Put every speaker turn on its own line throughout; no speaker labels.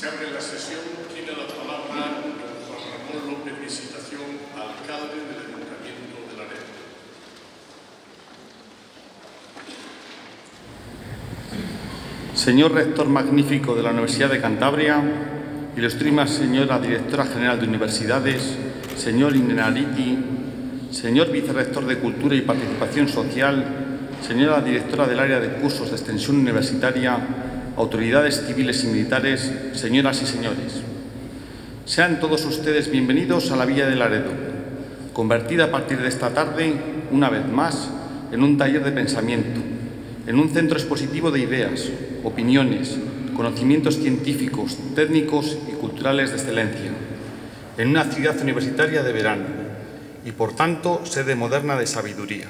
Se abre la sesión. Tiene la palabra don Juan Ramón López Visitación, alcalde del Ayuntamiento de Laredo.
Señor rector magnífico de la Universidad de Cantabria, ilustrísima señora directora general de universidades, señor Innerarity, señor vicerrector de Cultura y Participación Social, señora directora del área de cursos de extensión universitaria, autoridades civiles y militares, señoras y señores. Sean todos ustedes bienvenidos a la Villa de Laredo, convertida a partir de esta tarde, una vez más, en un taller de pensamiento, en un centro expositivo de ideas, opiniones, conocimientos científicos, técnicos y culturales de excelencia, en una ciudad universitaria de verano y, por tanto, sede moderna de sabiduría.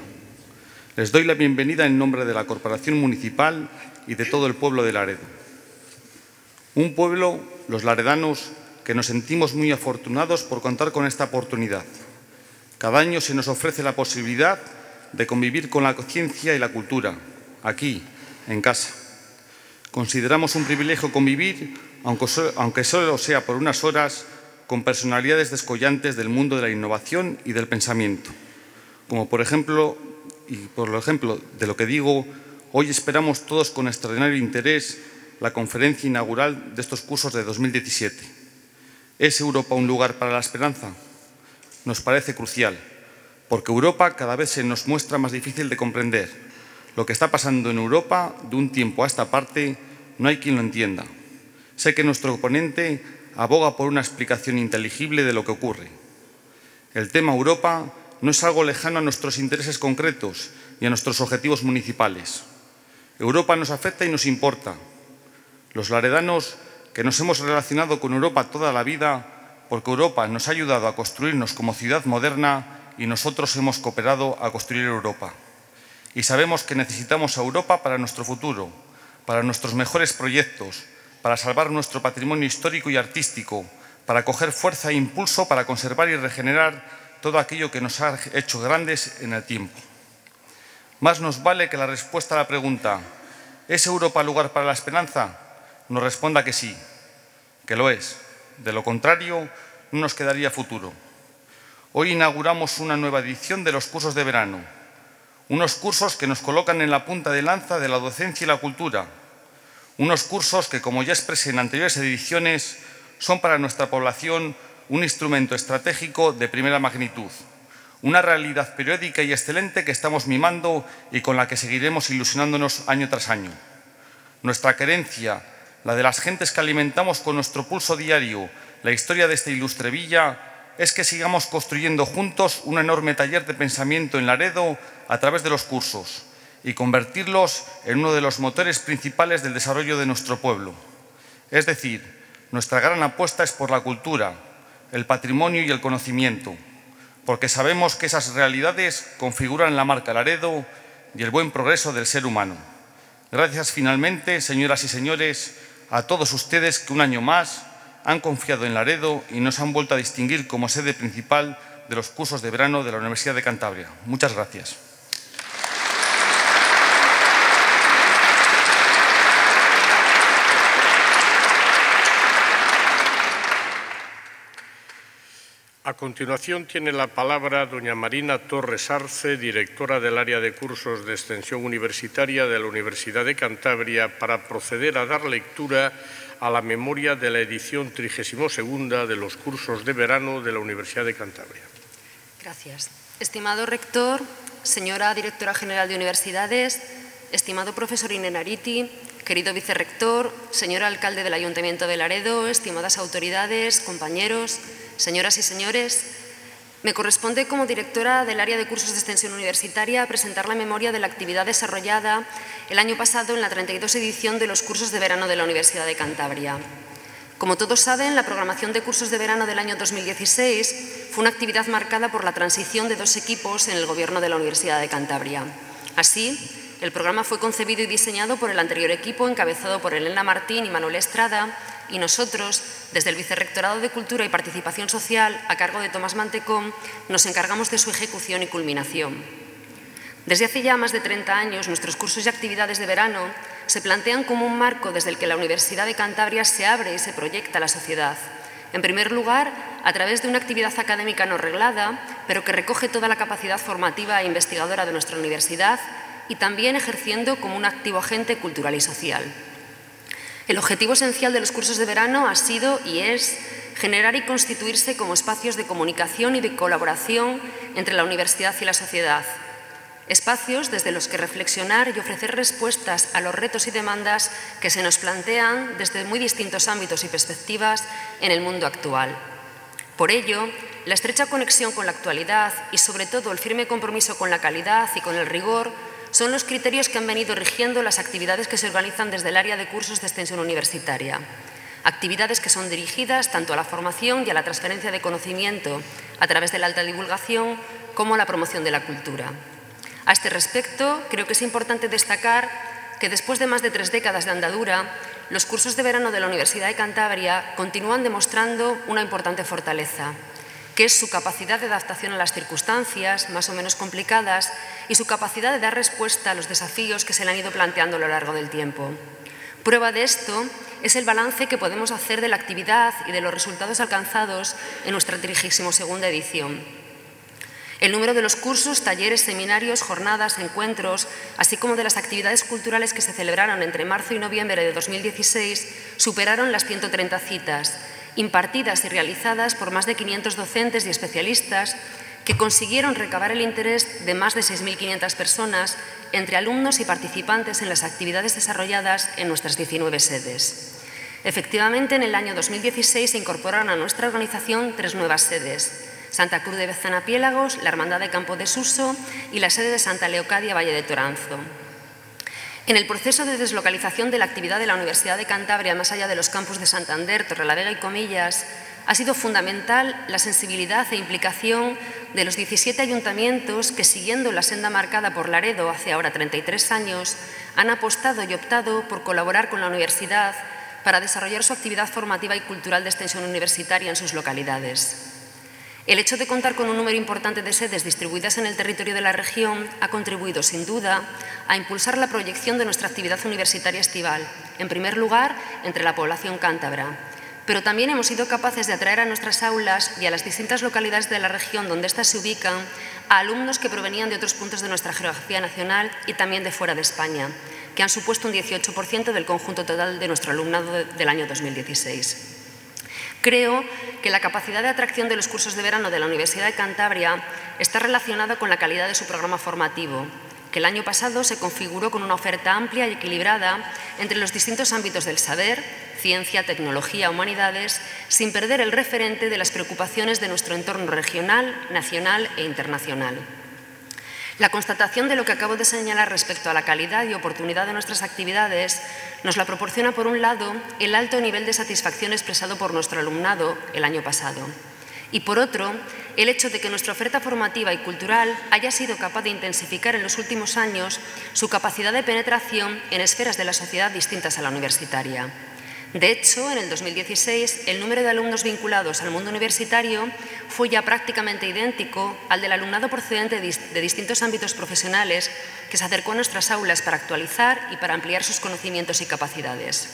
Les doy la bienvenida en nombre de la Corporación Municipal y de todo el pueblo de Laredo. Un pueblo, los laredanos, que nos sentimos muy afortunados por contar con esta oportunidad. Cada año se nos ofrece la posibilidad de convivir con la ciencia y la cultura, aquí, en casa. Consideramos un privilegio convivir, aunque solo sea por unas horas, con personalidades descollantes del mundo de la innovación y del pensamiento. Como por ejemplo de lo que digo, hoy esperamos todos con extraordinario interés la conferencia inaugural de estos cursos de 2017. ¿Es Europa un lugar para la esperanza? Nos parece crucial, porque Europa cada vez se nos muestra más difícil de comprender. Lo que está pasando en Europa, de un tiempo a esta parte, no hay quien lo entienda. Sé que nuestro ponente aboga por una explicación inteligible de lo que ocurre. El tema Europa no es algo lejano a nuestros intereses concretos y a nuestros objetivos municipales. Europa nos afecta y nos importa. Los laredanos, que nos hemos relacionado con Europa toda la vida, porque Europa nos ha ayudado a construirnos como ciudad moderna y nosotros hemos cooperado a construir Europa. Y sabemos que necesitamos a Europa para nuestro futuro, para nuestros mejores proyectos, para salvar nuestro patrimonio histórico y artístico, para coger fuerza e impulso para conservar y regenerar todo aquello que nos ha hecho grandes en el tiempo. Más nos vale que la respuesta a la pregunta ¿es Europa lugar para la esperanza? Nos responda que sí, que lo es. De lo contrario, no nos quedaría futuro. Hoy inauguramos una nueva edición de los cursos de verano. Unos cursos que nos colocan en la punta de lanza de la docencia y la cultura. Unos cursos que, como ya expresé en anteriores ediciones, son para nuestra población un instrumento estratégico de primera magnitud. Una realidad periódica y excelente que estamos mimando y con la que seguiremos ilusionándonos año tras año. Nuestra querencia, la de las gentes que alimentamos con nuestro pulso diario la historia de esta ilustre villa, es que sigamos construyendo juntos un enorme taller de pensamiento en Laredo a través de los cursos y convertirlos en uno de los motores principales del desarrollo de nuestro pueblo. Es decir, nuestra gran apuesta es por la cultura, el patrimonio y el conocimiento, porque sabemos que esas realidades configuran la marca Laredo y el buen progreso del ser humano. Gracias finalmente, señoras y señores, a todos ustedes que un año más han confiado en Laredo y nos han vuelto a distinguir como sede principal de los cursos de verano de la Universidad de Cantabria. Muchas gracias.
A continuación tiene la palabra doña Marina Torres Arce, directora del área de cursos de extensión universitaria de la Universidad de Cantabria, para proceder a dar lectura a la memoria de la edición 32ª de los cursos de verano de la Universidad de Cantabria.
Gracias. Estimado rector, señora directora general de universidades, estimado profesor Innerarity, querido vicerrector, señor alcalde del Ayuntamiento de Laredo, estimadas autoridades, compañeros, señoras y señores, me corresponde como directora del área de cursos de extensión universitaria presentar la memoria de la actividad desarrollada el año pasado en la 32 edición de los cursos de verano de la Universidad de Cantabria. Como todos saben, la programación de cursos de verano del año 2016 fue una actividad marcada por la transición de 2 equipos en el Gobierno de la Universidad de Cantabria. Así, el programa fue concebido y diseñado por el anterior equipo, encabezado por Elena Martín y Manuel Estrada, y nosotros, desde el Vicerrectorado de Cultura y Participación Social, a cargo de Tomás Mantecón, nos encargamos de su ejecución y culminación. Desde hace ya más de 30 años, nuestros cursos y actividades de verano se plantean como un marco desde el que la Universidad de Cantabria se abre y se proyecta a la sociedad. En primer lugar, a través de una actividad académica no reglada, pero que recoge toda la capacidad formativa e investigadora de nuestra universidad, y también ejerciendo como un activo agente cultural y social. El objetivo esencial de los cursos de verano ha sido y es generar y constituirse como espacios de comunicación y de colaboración entre la universidad y la sociedad. Espacios desde los que reflexionar y ofrecer respuestas a los retos y demandas que se nos plantean desde muy distintos ámbitos y perspectivas en el mundo actual. Por ello, la estrecha conexión con la actualidad y sobre todo el firme compromiso con la calidad y con el rigor son los criterios que han venido rigiendo las actividades que se organizan desde el área de cursos de extensión universitaria. Actividades que son dirigidas tanto a la formación y a la transferencia de conocimiento a través de la alta divulgación como a la promoción de la cultura. A este respecto, creo que es importante destacar que después de más de 3 décadas de andadura, los cursos de verano de la Universidad de Cantabria continúan demostrando una importante fortaleza, que es su capacidad de adaptación a las circunstancias más o menos complicadas y su capacidad de dar respuesta a los desafíos que se le han ido planteando a lo largo del tiempo. Prueba de esto es el balance que podemos hacer de la actividad y de los resultados alcanzados en nuestra 32ª edición. El número de los cursos, talleres, seminarios, jornadas, encuentros, así como de las actividades culturales que se celebraron entre marzo y noviembre de 2016, superaron las 130 citas, impartidas y realizadas por más de 500 docentes y especialistas que consiguieron recabar el interés de más de 6.500 personas entre alumnos y participantes en las actividades desarrolladas en nuestras 19 sedes. Efectivamente, en el año 2016 se incorporaron a nuestra organización 3 nuevas sedes: Santa Cruz de Bezana-Piélagos, la Hermandad de Campo de Suso y la sede de Santa Leocadia, Valle de Toranzo. En el proceso de deslocalización de la actividad de la Universidad de Cantabria más allá de los campus de Santander, Torrelavega y Comillas, ha sido fundamental la sensibilidad e implicación de los 17 ayuntamientos que, siguiendo la senda marcada por Laredo hace ahora 33 años, han apostado y optado por colaborar con la universidad para desarrollar su actividad formativa y cultural de extensión universitaria en sus localidades. El hecho de contar con un número importante de sedes distribuidas en el territorio de la región ha contribuido, sin duda, a impulsar la proyección de nuestra actividad universitaria estival, en primer lugar, entre la población cántabra. Pero también hemos sido capaces de atraer a nuestras aulas y a las distintas localidades de la región donde éstas se ubican a alumnos que provenían de otros puntos de nuestra geografía nacional y también de fuera de España, que han supuesto un 18% del conjunto total de nuestro alumnado del año 2016. Creo que la capacidad de atracción de los cursos de verano de la Universidad de Cantabria está relacionada con la calidad de su programa formativo, que el año pasado se configuró con una oferta amplia y equilibrada entre los distintos ámbitos del saber, ciencia, tecnología, humanidades, sin perder el referente de las preocupaciones de nuestro entorno regional, nacional e internacional. La constatación de lo que acabo de señalar respecto a la calidad y oportunidad de nuestras actividades nos la proporciona, por un lado, el alto nivel de satisfacción expresado por nuestro alumnado el año pasado y, por otro, el hecho de que nuestra oferta formativa y cultural haya sido capaz de intensificar en los últimos años su capacidad de penetración en esferas de la sociedad distintas a la universitaria. De hecho, en el 2016, el número de alumnos vinculados al mundo universitario fue ya prácticamente idéntico al del alumnado procedente de distintos ámbitos profesionales que se acercó a nuestras aulas para actualizar y para ampliar sus conocimientos y capacidades.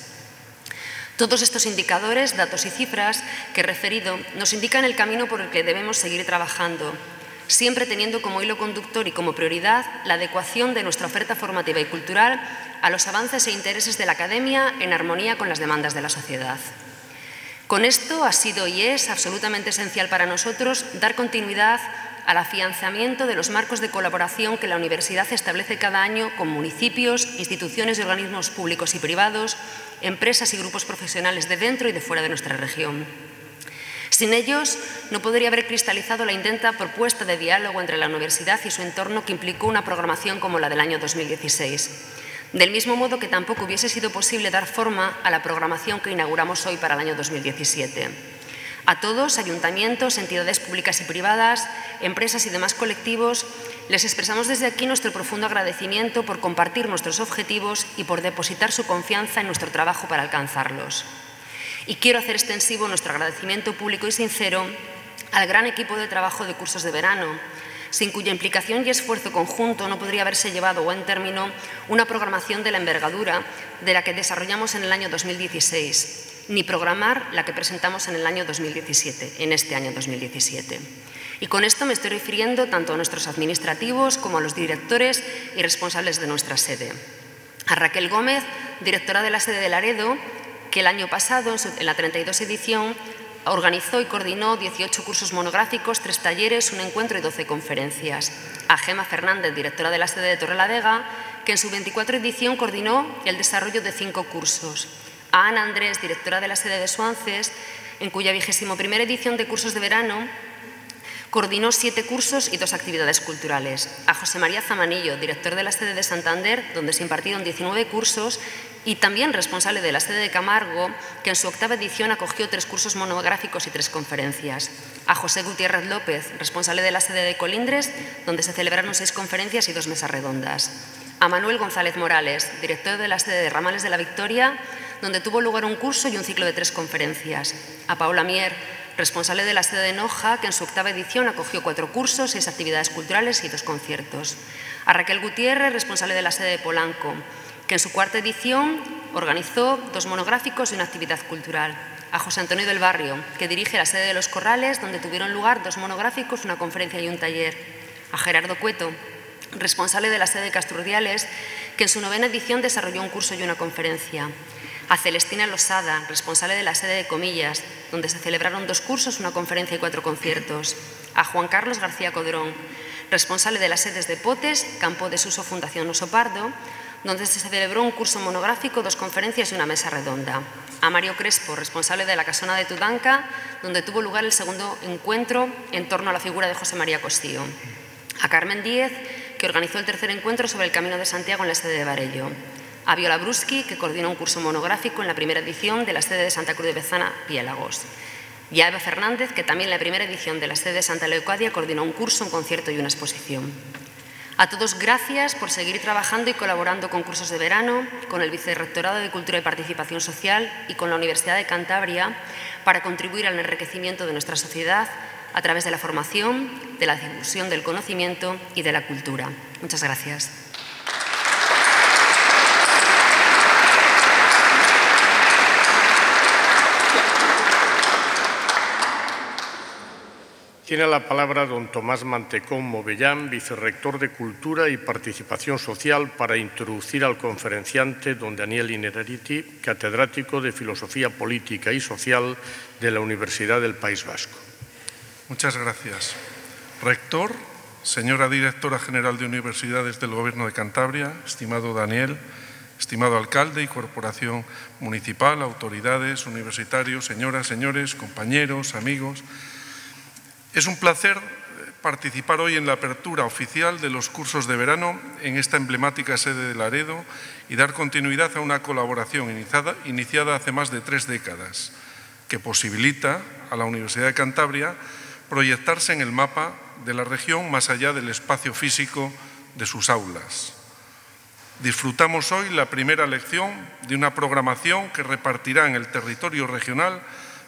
Todos estos indicadores, datos y cifras que he referido nos indican el camino por el que debemos seguir trabajando, siempre teniendo como hilo conductor y como prioridad la adecuación de nuestra oferta formativa y cultural a los avances e intereses de la academia en armonía con las demandas de la sociedad. Con esto ha sido y es absolutamente esencial para nosotros dar continuidad al afianzamiento de los marcos de colaboración que la universidad establece cada año con municipios, instituciones y organismos públicos y privados, empresas y grupos profesionales de dentro y de fuera de nuestra región. Sin ellos, no podría haber cristalizado la intenta propuesta de diálogo entre la universidad y su entorno que implicó una programación como la del año 2016. Del mismo modo que tampoco hubiese sido posible dar forma a la programación que inauguramos hoy para el año 2017. A todos, ayuntamientos, entidades públicas y privadas, empresas y demás colectivos, les expresamos desde aquí nuestro profundo agradecimiento por compartir nuestros objetivos y por depositar su confianza en nuestro trabajo para alcanzarlos. Y quiero hacer extensivo nuestro agradecimiento público y sincero al gran equipo de trabajo de cursos de verano, sin cuya implicación y esfuerzo conjunto no podría haberse llevado a buen término una programación de la envergadura de la que desarrollamos en el año 2016, ni programar la que presentamos en el año 2017, en este año 2017. Y con esto me estoy refiriendo tanto a nuestros administrativos como a los directores y responsables de nuestra sede. A Raquel Gómez, directora de la sede de Laredo, que el año pasado, en la 32 edición, organizó y coordinó 18 cursos monográficos, 3 talleres, un encuentro y 12 conferencias. A Gema Fernández, directora de la sede de Torrelavega, que en su 24 edición coordinó el desarrollo de 5 cursos. A Ana Andrés, directora de la sede de Suances, en cuya 21ª edición de cursos de verano coordinó 7 cursos y 2 actividades culturales. A José María Zamanillo, director de la sede de Santander, donde se impartieron 19 cursos, y también responsable de la sede de Camargo, que en su 8ª edición acogió 3 cursos monográficos y 3 conferencias. A José Gutiérrez López, responsable de la sede de Colindres, donde se celebraron 6 conferencias y 2 mesas redondas. A Manuel González Morales, director de la sede de Ramales de la Victoria, donde tuvo lugar un curso y un ciclo de 3 conferencias. A Paula Mier, responsable de la sede de Noja, que en su 8ª edición acogió 4 cursos, 6 actividades culturales y 2 conciertos. A Raquel Gutiérrez, responsable de la sede de Polanco, que en su 4ª edición organizó 2 monográficos y una actividad cultural. A José Antonio del Barrio, que dirige la sede de Los Corrales, donde tuvieron lugar 2 monográficos, una conferencia y un taller. A Gerardo Cueto, responsable de la sede de Casturdiales, que en su 9ª edición desarrolló un curso y una conferencia. A Celestina Losada, responsable de la sede de Comillas, donde se celebraron 2 cursos, una conferencia y 4 conciertos. A Juan Carlos García Codrón, responsable de las sedes de Potes, Campo de Suso, Fundación Oso Pardo, donde se celebró un curso monográfico, 2 conferencias y una mesa redonda. A Mario Crespo, responsable de la Casona de Tudanca, donde tuvo lugar el 2º encuentro en torno a la figura de José María Costío. A Carmen Díez, que organizó el 3er encuentro sobre el Camino de Santiago en la sede de Barello. A Viola Bruski, que coordinó un curso monográfico en la 1ª edición de la sede de Santa Cruz de Bezana, Piélagos. Y a Eva Fernández, que también en la 1ª edición de la sede de Santa Leucadia coordinó un curso, un concierto y una exposición. A todos, gracias por seguir trabajando y colaborando con cursos de verano, con el Vicerrectorado de Cultura y Participación Social y con la Universidad de Cantabria para contribuir al enriquecimiento de nuestra sociedad a través de la formación, de la difusión del conocimiento y de la cultura. Muchas gracias.
Tiene la palabra don Tomás Mantecón Movellán, vicerrector de Cultura y Participación Social, para introducir al conferenciante don Daniel Innerarity, catedrático de Filosofía Política y Social de la Universidad del País Vasco.
Muchas gracias. Rector, señora Directora General de Universidades del Gobierno de Cantabria, estimado Daniel, estimado alcalde y corporación municipal, autoridades, universitarios, señoras, señores, compañeros, amigos. Es un placer participar hoy en la apertura oficial de los cursos de verano en esta emblemática sede de Laredo y dar continuidad a una colaboración iniciada hace más de 3 décadas, que posibilita a la Universidad de Cantabria proyectarse en el mapa de la región más allá del espacio físico de sus aulas. Disfrutamos hoy la primera lección de una programación que repartirá en el territorio regional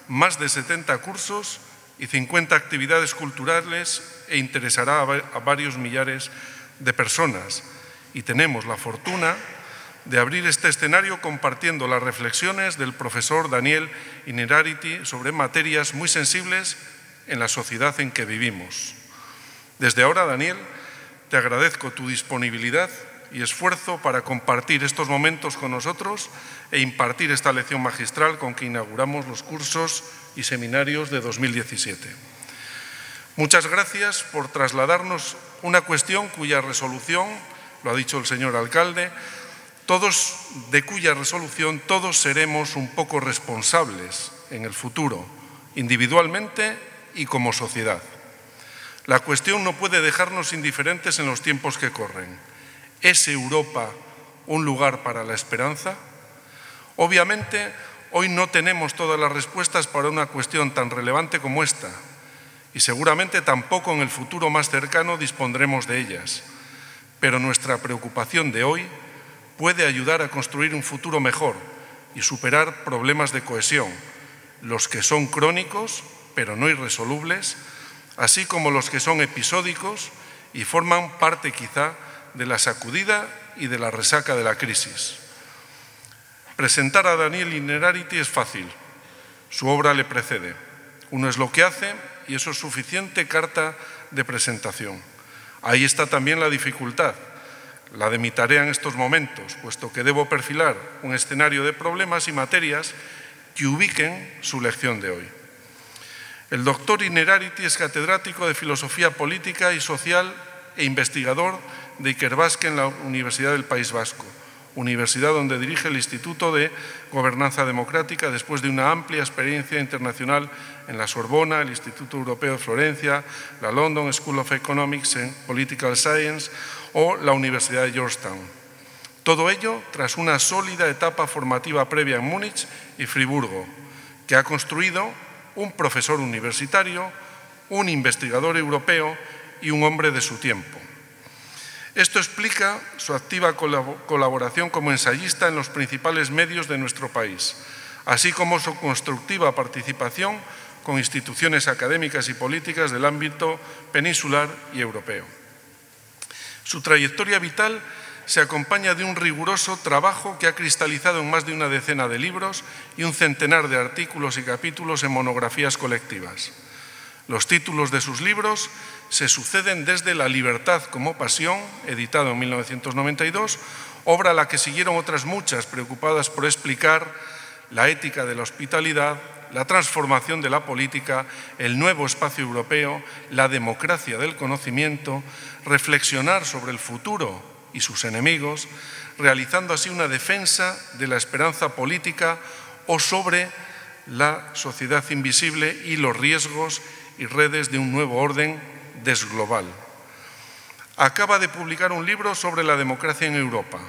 más de 70 cursos y 50 actividades culturales e interesará a varios millares de personas. Y tenemos la fortuna de abrir este escenario compartiendo las reflexiones del profesor Daniel Innerarity sobre materias muy sensibles en la sociedad en que vivimos. Desde ahora, Daniel, te agradezco tu disponibilidad y esfuerzo para compartir estos momentos con nosotros e impartir esta lección magistral con que inauguramos los cursos y seminarios de 2017. Muchas gracias por trasladarnos una cuestión cuya resolución, lo ha dicho el señor alcalde, de cuya resolución todos seremos un poco responsables en el futuro, individualmente y como sociedad. La cuestión no puede dejarnos indiferentes en los tiempos que corren. ¿Es Europa un lugar para la esperanza? Obviamente, hoy no tenemos todas las respuestas para una cuestión tan relevante como esta y seguramente tampoco en el futuro más cercano dispondremos de ellas. Pero nuestra preocupación de hoy puede ayudar a construir un futuro mejor y superar problemas de cohesión, los que son crónicos pero no irresolubles, así como los que son episódicos y forman parte quizá de la sacudida y de la resaca de la crisis. Presentar a Daniel Innerarity es fácil, su obra le precede. Uno es lo que hace y eso es suficiente carta de presentación. Ahí está también la dificultad, la de mi tarea en estos momentos, puesto que debo perfilar un escenario de problemas y materias que ubiquen su lección de hoy. El doctor Innerarity es catedrático de Filosofía Política y Social e investigador de Ikerbasque en la Universidad del País Vasco, universidad donde dirige el Instituto de Gobernanza Democrática después de una amplia experiencia internacional en la Sorbona, el Instituto Europeo de Florencia, la London School of Economics and Political Science o la Universidad de Georgetown. Todo ello tras una sólida etapa formativa previa en Múnich y Friburgo, que ha construido un profesor universitario, un investigador europeo y un hombre de su tiempo. Esto explica su activa colaboración como ensayista en los principales medios de nuestro país, así como su constructiva participación con instituciones académicas y políticas del ámbito peninsular y europeo. Su trayectoria vital se acompaña de un riguroso trabajo que ha cristalizado en más de una decena de libros y un centenar de artículos y capítulos en monografías colectivas. Los títulos de sus libros se suceden desde La libertad como pasión, editado en 1992, obra a la que siguieron otras muchas preocupadas por explicar la ética de la hospitalidad, la transformación de la política, el nuevo espacio europeo, la democracia del conocimiento, reflexionar sobre el futuro y sus enemigos, realizando así una defensa de la esperanza política o sobre la sociedad invisible y los riesgos y redes de un nuevo orden desglobal. Acaba de publicar un libro sobre la democracia en Europa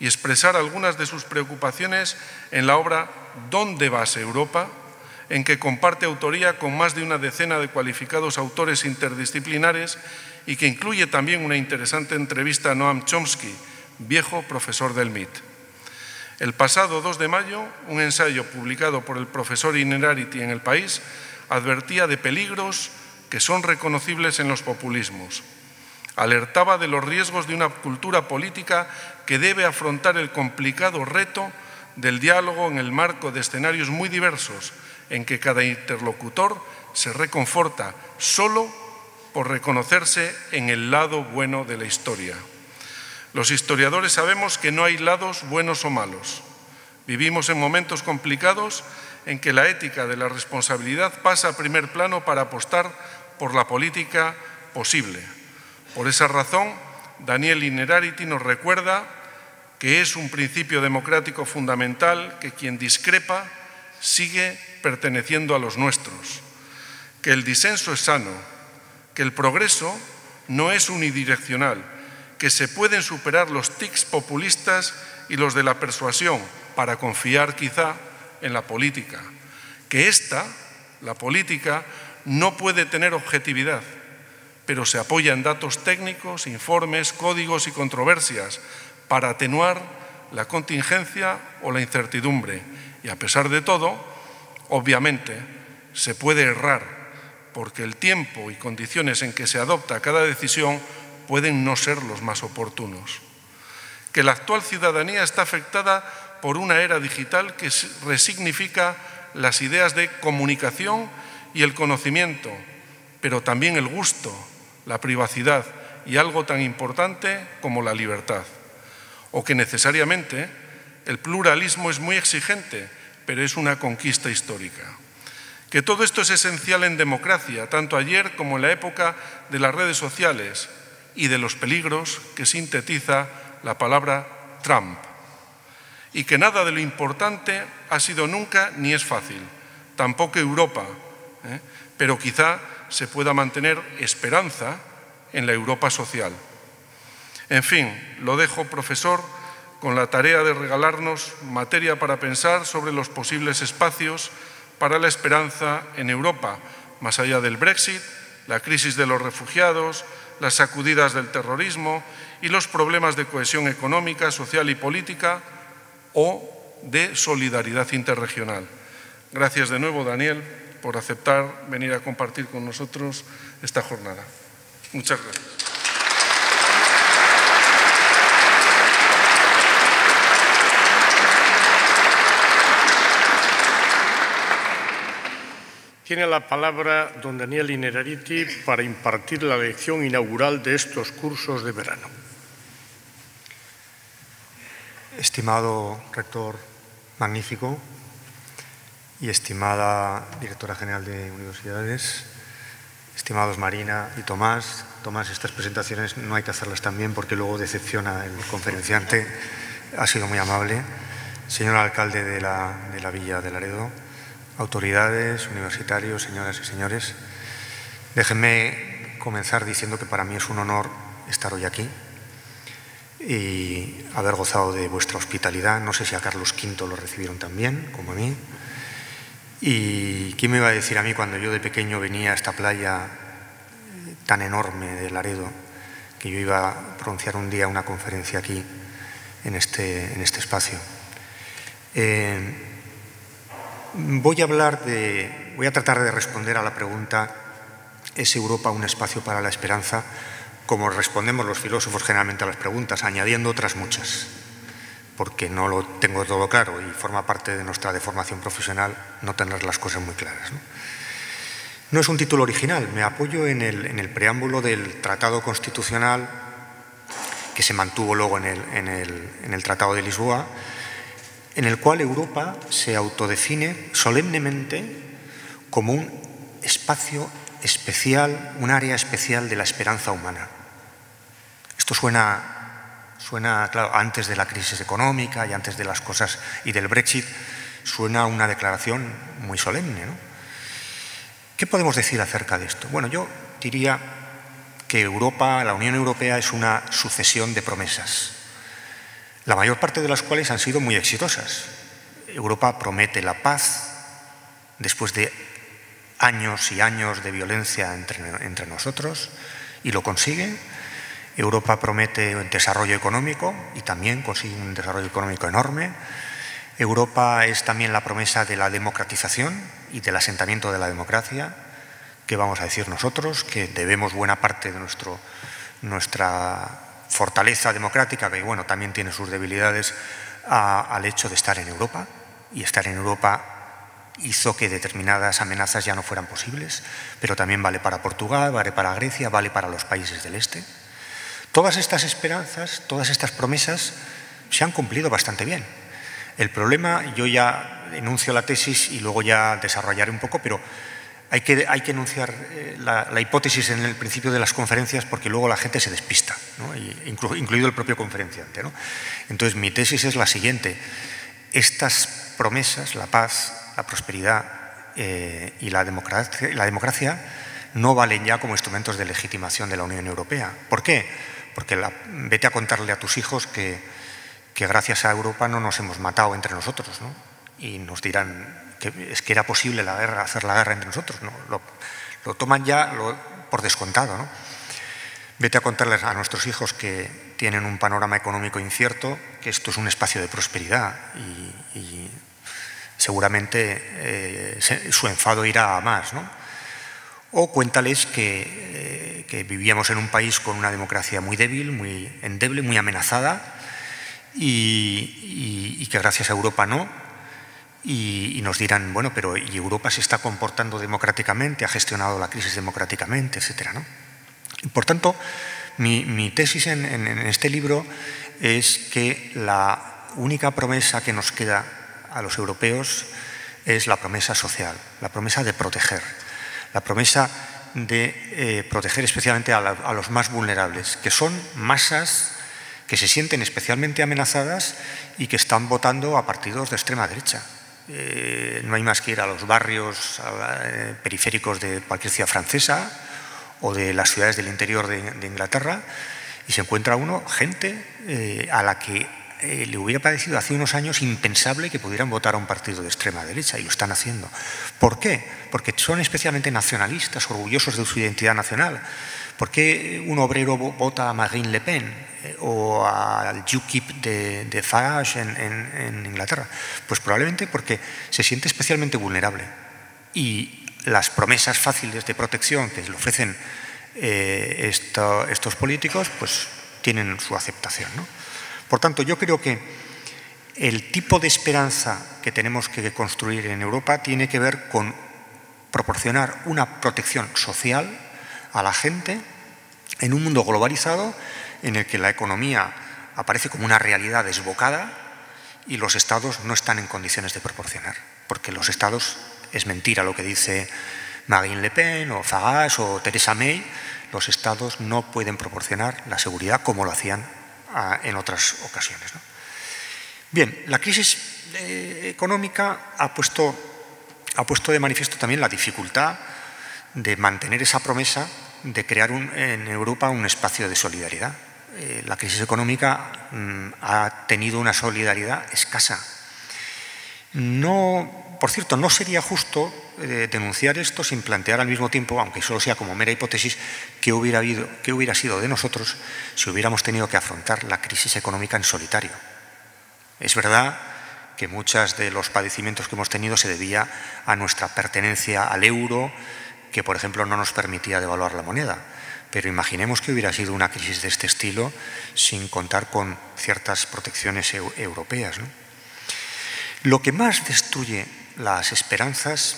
y expresar algunas de sus preocupaciones en la obra ¿Dónde vas, Europa?, en que comparte autoría con más de una decena de cualificados autores interdisciplinares y que incluye también una interesante entrevista a Noam Chomsky, viejo profesor del MIT. El pasado 2 de mayo, un ensayo publicado por el profesor Innerarity en El País advertía de peligros que son reconocibles en los populismos. Alertaba de los riesgos de una cultura política que debe afrontar el complicado reto del diálogo en el marco de escenarios muy diversos, en que cada interlocutor se reconforta solo por reconocerse en el lado bueno de la historia. Los historiadores sabemos que no hay lados buenos o malos. Vivimos en momentos complicados en que la ética de la responsabilidad pasa a primer plano para apostar por la política posible. Por esa razón, Daniel Innerarity nos recuerda que es un principio democrático fundamental que quien discrepa sigue perteneciendo a los nuestros, que el disenso es sano, que el progreso no es unidireccional, que se pueden superar los tics populistas y los de la persuasión para confiar quizá en la política, que la política, no puede tener objetividad, pero se apoya en datos técnicos, informes, códigos y controversias para atenuar la contingencia o la incertidumbre. Y a pesar de todo, obviamente, se puede errar, porque el tiempo y condiciones en que se adopta cada decisión pueden no ser los más oportunos. Que la actual ciudadanía está afectada por una era digital que resignifica las ideas de comunicación y el conocimiento, pero también el gusto, la privacidad y algo tan importante como la libertad. O que necesariamente el pluralismo es muy exigente, pero es una conquista histórica. Que todo esto es esencial en democracia, tanto ayer como en la época de las redes sociales y de los peligros que sintetiza la palabra Trump. Y que nada de lo importante ha sido nunca ni es fácil, tampoco Europa, pero quizá se pueda mantener esperanza en la Europa social. En fin, lo dejo, profesor, con la tarea de regalarnos materia para pensar sobre los posibles espacios para la esperanza en Europa, más allá del Brexit, la crisis de los refugiados, las sacudidas del terrorismo y los problemas de cohesión económica, social y política o de solidaridad interregional. Gracias de nuevo, Daniel, por aceptar venir a compartir con nosotros esta jornada. Muchas gracias.
Tiene la palabra don Daniel Innerarity para impartir la lección inaugural de estos cursos de verano.
Estimado rector magnífico y estimada directora general de universidades, estimados Marina y Tomás. Tomás, estas presentaciones no hay que hacerlas tan bien porque luego decepciona el conferenciante. Ha sido muy amable. Señor alcalde de la Villa de Laredo, autoridades, universitarios, señoras y señores, déjenme comenzar diciendo que para mí es un honor estar hoy aquí y haber gozado de vuestra hospitalidad. No sé si a Carlos V lo recibieron tan bien como a mí. ¿Y quién me iba a decir a mí cuando yo de pequeño venía a esta playa tan enorme de Laredo que yo iba a pronunciar un día una conferencia aquí en este espacio? Voy a tratar de responder a la pregunta: ¿es Europa un espacio para la esperanza? Como respondemos los filósofos generalmente a las preguntas, añadiendo otras muchas, porque no lo tengo todo claro y forma parte de nuestra deformación profesional no tener las cosas muy claras, ¿no? No es un título original, me apoyo en el preámbulo del Tratado Constitucional que se mantuvo luego en el Tratado de Lisboa, en el cual Europa se autodefine solemnemente como un espacio especial, un área especial de la esperanza humana. Esto suena, claro, antes de la crisis económica y antes de las cosas y del Brexit, suena una declaración muy solemne, ¿no? ¿Qué podemos decir acerca de esto? Bueno, yo diría que Europa, la Unión Europea, es una sucesión de promesas, la mayor parte de las cuales han sido muy exitosas. Europa promete la paz después de años y años de violencia entre nosotros y lo consigue. Europa promete un desarrollo económico y también consigue un desarrollo económico enorme. Europa es también la promesa de la democratización y del asentamiento de la democracia. ¿Qué vamos a decir nosotros? Que debemos buena parte de nuestra fortaleza democrática, que bueno, también tiene sus debilidades, al hecho de estar en Europa, y estar en Europa hizo que determinadas amenazas ya no fueran posibles, pero también vale para Portugal, vale para Grecia, vale para los países del este. Todas estas esperanzas, todas estas promesas se han cumplido bastante bien. El problema, yo ya enuncio la tesis y luego ya desarrollaré un poco, pero hay que enunciar la hipótesis en el principio de las conferencias porque luego la gente se despista, ¿no? Incluido el propio conferenciante, ¿no? Entonces, mi tesis es la siguiente: estas promesas, la paz, la prosperidad y la democracia no valen ya como instrumentos de legitimación de la Unión Europea. ¿Por qué? Porque vete a contarle a tus hijos que gracias a Europa no nos hemos matado entre nosotros, ¿no? Y nos dirán que es que era posible hacer la guerra entre nosotros, ¿no? Lo toman ya por descontado, ¿no? Vete a contarles a nuestros hijos que tienen un panorama económico incierto, que esto es un espacio de prosperidad y seguramente su enfado irá a más, ¿no? O cuéntales que vivíamos en un país con una democracia muy débil, muy endeble, muy amenazada y que gracias a Europa no. Y nos dirán, bueno, pero ¿y Europa se está comportando democráticamente, ha gestionado la crisis democráticamente, etcétera, ¿no? Y por tanto, mi tesis en este libro es que la única promesa que nos queda a los europeos es la promesa social, la promesa de proteger, la promesa de proteger especialmente a los más vulnerables, que son masas que se sienten especialmente amenazadas y que están votando a partidos de extrema derecha. No hay más que ir a los barrios periféricos de cualquier ciudad francesa o de las ciudades del interior de Inglaterra y se encuentra uno gente a la que le hubiera parecido hace unos años impensable que pudieran votar a un partido de extrema derecha y lo están haciendo. ¿Por qué? Porque son especialmente nacionalistas, orgullosos de su identidad nacional. ¿Por qué un obrero vota a Marine Le Pen o al UKIP de Farage en Inglaterra? Pues probablemente porque se siente especialmente vulnerable. Y las promesas fáciles de protección que le ofrecen estos políticos, pues tienen su aceptación, ¿no? Por tanto, yo creo que el tipo de esperanza que tenemos que construir en Europa tiene que ver con proporcionar una protección social a la gente en un mundo globalizado en el que la economía aparece como una realidad desbocada y los Estados no están en condiciones de proporcionar, porque los Estados, es mentira lo que dice Marine Le Pen o Farage o Theresa May, los Estados no pueden proporcionar la seguridad como lo hacían en otras ocasiones, ¿no? Bien, la crisis económica ha puesto de manifiesto también la dificultad de mantener esa promesa de crear en Europa un espacio de solidaridad. La crisis económica ha tenido una solidaridad escasa. Por cierto, no sería justo denunciar esto sin plantear al mismo tiempo, aunque solo sea como mera hipótesis, qué hubiera sido de nosotros si hubiéramos tenido que afrontar la crisis económica en solitario. Es verdad que muchos de los padecimientos que hemos tenido se debía a nuestra pertenencia al euro, que por ejemplo no nos permitía devaluar la moneda. Pero imaginemos que hubiera sido una crisis de este estilo sin contar con ciertas protecciones europeas, ¿no? Lo que más destruye las esperanzas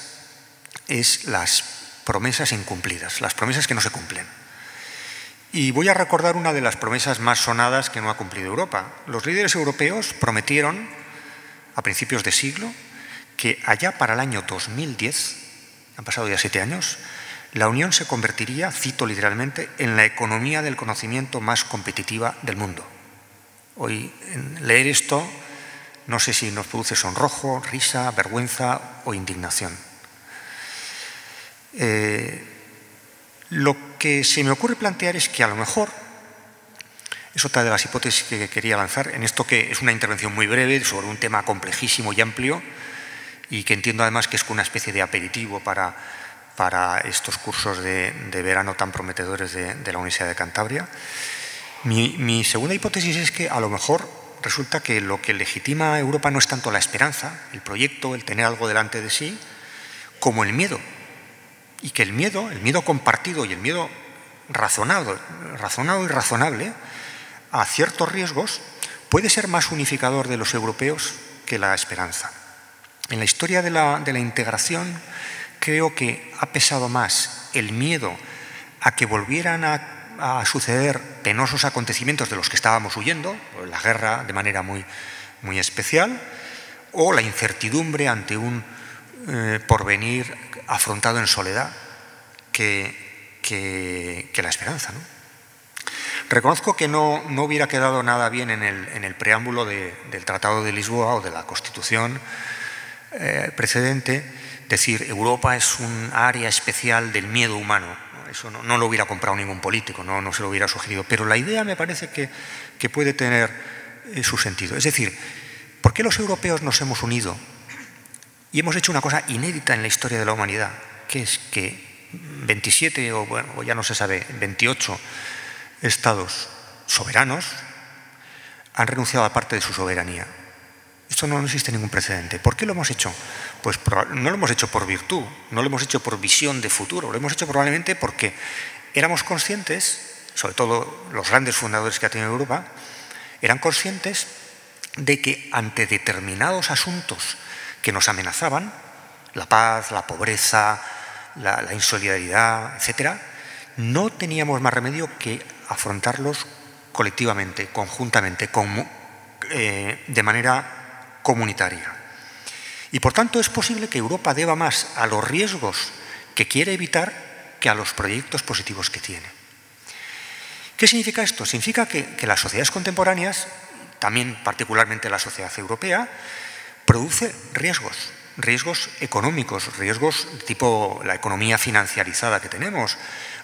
es las promesas incumplidas, las promesas que no se cumplen. Y voy a recordar una de las promesas más sonadas que no ha cumplido Europa. Los líderes europeos prometieron a principios de siglo que allá para el año 2010, han pasado ya 7 años, la Unión se convertiría, cito literalmente, en la economía del conocimiento más competitiva del mundo. Hoy, en leer esto, no sé si nos produce sonrojo, risa, vergüenza o indignación. Lo que se me ocurre plantear es que a lo mejor, es otra de las hipótesis que quería lanzar, en esto que es una intervención muy breve sobre un tema complejísimo y amplio y que entiendo además que es una especie de aperitivo para estos cursos de verano tan prometedores de la Universidad de Cantabria. Mi segunda hipótesis es que a lo mejor resulta que lo que legitima a Europa no es tanto la esperanza, el proyecto, el tener algo delante de sí, como el miedo. Y que el miedo compartido y el miedo razonado y razonable a ciertos riesgos puede ser más unificador de los europeos que la esperanza. En la historia de la integración creo que ha pesado más el miedo a que volvieran a suceder penosos acontecimientos de los que estábamos huyendo, la guerra de manera muy, muy especial, o la incertidumbre ante un porvenir afrontado en soledad que la esperanza, ¿no? Reconozco que no hubiera quedado nada bien en el preámbulo del Tratado de Lisboa o de la Constitución precedente decir Europa es un área especial del miedo humano. Eso no lo hubiera comprado ningún político, no se lo hubiera sugerido, pero la idea me parece que puede tener su sentido. Es decir, ¿por qué los europeos nos hemos unido y hemos hecho una cosa inédita en la historia de la humanidad? Que es que 27 o ya no se sabe, 28 estados soberanos han renunciado a parte de su soberanía. Esto no existe ningún precedente. ¿Por qué lo hemos hecho? Pues no lo hemos hecho por virtud, no lo hemos hecho por visión de futuro, lo hemos hecho probablemente porque éramos conscientes, sobre todo los grandes fundadores que ha tenido Europa, eran conscientes de que ante determinados asuntos que nos amenazaban, la paz, la pobreza, la insolidaridad, etcétera, no teníamos más remedio que afrontarlos colectivamente, conjuntamente, de manera comunitaria. Y por tanto es posible que Europa deba más a los riesgos que quiere evitar que a los proyectos positivos que tiene. ¿Qué significa esto? Significa que las sociedades contemporáneas, también particularmente la sociedad europea, produce riesgos económicos, riesgos tipo la economía financiarizada que tenemos,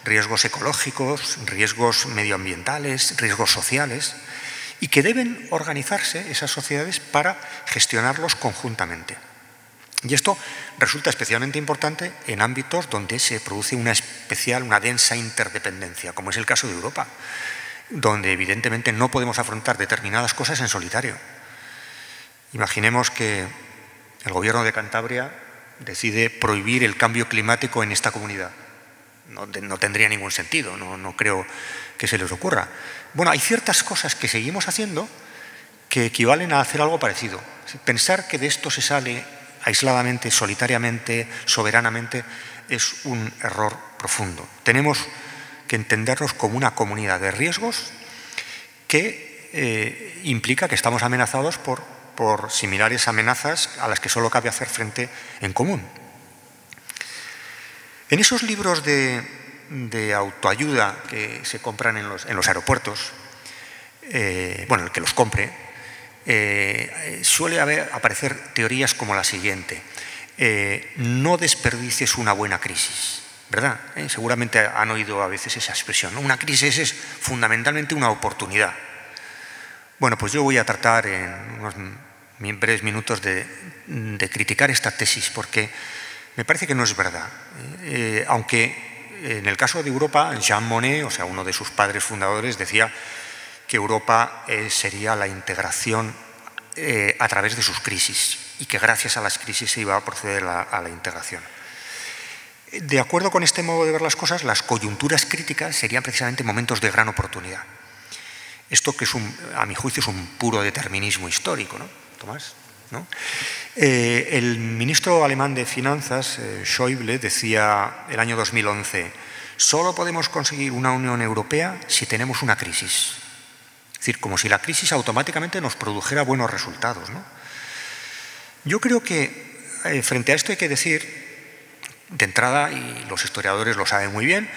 riesgos ecológicos, riesgos medioambientales, riesgos sociales, y que deben organizarse esas sociedades para gestionarlos conjuntamente. Y esto resulta especialmente importante en ámbitos donde se produce una densa interdependencia, como es el caso de Europa, donde evidentemente no podemos afrontar determinadas cosas en solitario. Imaginemos que el gobierno de Cantabria decide prohibir el cambio climático en esta comunidad. No tendría ningún sentido, no creo que se les ocurra. Bueno, hay ciertas cosas que seguimos haciendo que equivalen a hacer algo parecido. Pensar que de esto se sale aisladamente, solitariamente, soberanamente, es un error profundo. Tenemos que entendernos como una comunidad de riesgos que implica que estamos amenazados por similares amenazas a las que solo cabe hacer frente en común. En esos libros de autoayuda que se compran en los aeropuertos, bueno, el que los compre, suele aparecer teorías como la siguiente: no desperdicies una buena crisis, ¿verdad? Seguramente han oído a veces esa expresión, ¿no? Una crisis es fundamentalmente una oportunidad. Bueno, pues yo voy a tratar en unos breves minutos de criticar esta tesis, porque me parece que no es verdad. Aunque en el caso de Europa, Jean Monnet, o sea, uno de sus padres fundadores, decía que Europa sería la integración a través de sus crisis y que gracias a las crisis se iba a proceder a la integración. De acuerdo con este modo de ver las cosas, las coyunturas críticas serían precisamente momentos de gran oportunidad. Esto que es, a mi juicio, es un puro determinismo histórico, ¿no, Tomás? ¿No? El ministro alemán de Finanzas, Schäuble, decía el año 2011, solo podemos conseguir una Unión Europea si tenemos una crisis. Es decir, como si la crisis automáticamente nos produjera buenos resultados, ¿no? Yo creo que frente a esto hay que decir, de entrada, y los historiadores lo saben muy bien,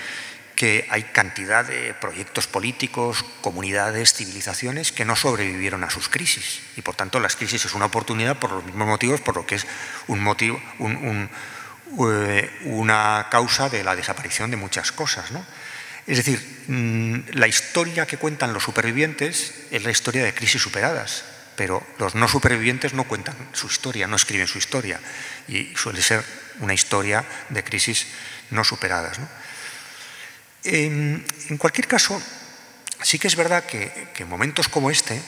que hay cantidad de proyectos políticos, comunidades, civilizaciones que no sobrevivieron a sus crisis. Y por tanto las crisis es una oportunidad por los mismos motivos por lo que es una causa de la desaparición de muchas cosas, ¿no? Es decir, la historia que cuentan los supervivientes es la historia de crisis superadas, pero los no supervivientes no cuentan su historia, no escriben su historia, y suele ser una historia de crisis no superadas, ¿no? En cualquier caso, sí que es verdad que en momentos como este,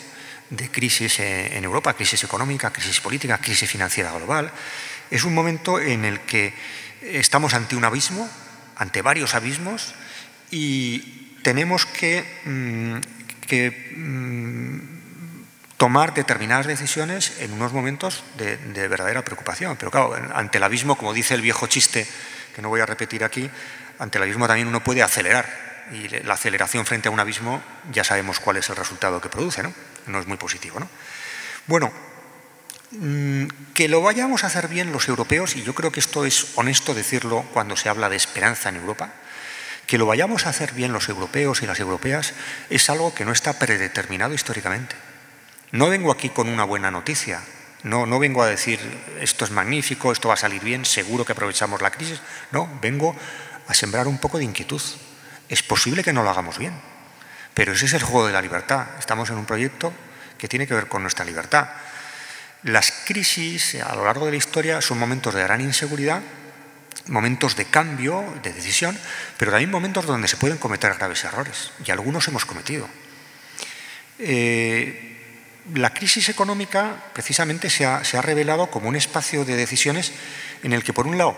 de crisis en Europa, crisis económica, crisis política, crisis financiera global, es un momento en el que estamos ante un abismo, ante varios abismos, y tenemos que tomar determinadas decisiones en unos momentos de verdadera preocupación. Pero claro, ante el abismo, como dice el viejo chiste, que no voy a repetir aquí, ante el abismo también uno puede acelerar, y la aceleración frente a un abismo ya sabemos cuál es el resultado que produce, ¿no? No es muy positivo, ¿no? Bueno, que lo vayamos a hacer bien los europeos, y yo creo que esto es honesto decirlo cuando se habla de esperanza en Europa, que lo vayamos a hacer bien los europeos y las europeas es algo que no está predeterminado históricamente. No vengo aquí con una buena noticia, no vengo a decir esto es magnífico, esto va a salir bien, seguro que aprovechamos la crisis. No, vengo a sembrar un poco de inquietud. Es posible que no lo hagamos bien, pero ese es el juego de la libertad. Estamos en un proyecto que tiene que ver con nuestra libertad. Las crisis a lo largo de la historia son momentos de gran inseguridad, momentos de cambio, de decisión, pero también momentos donde se pueden cometer graves errores, y algunos hemos cometido. La crisis económica precisamente se ha revelado como un espacio de decisiones en el que, por un lado,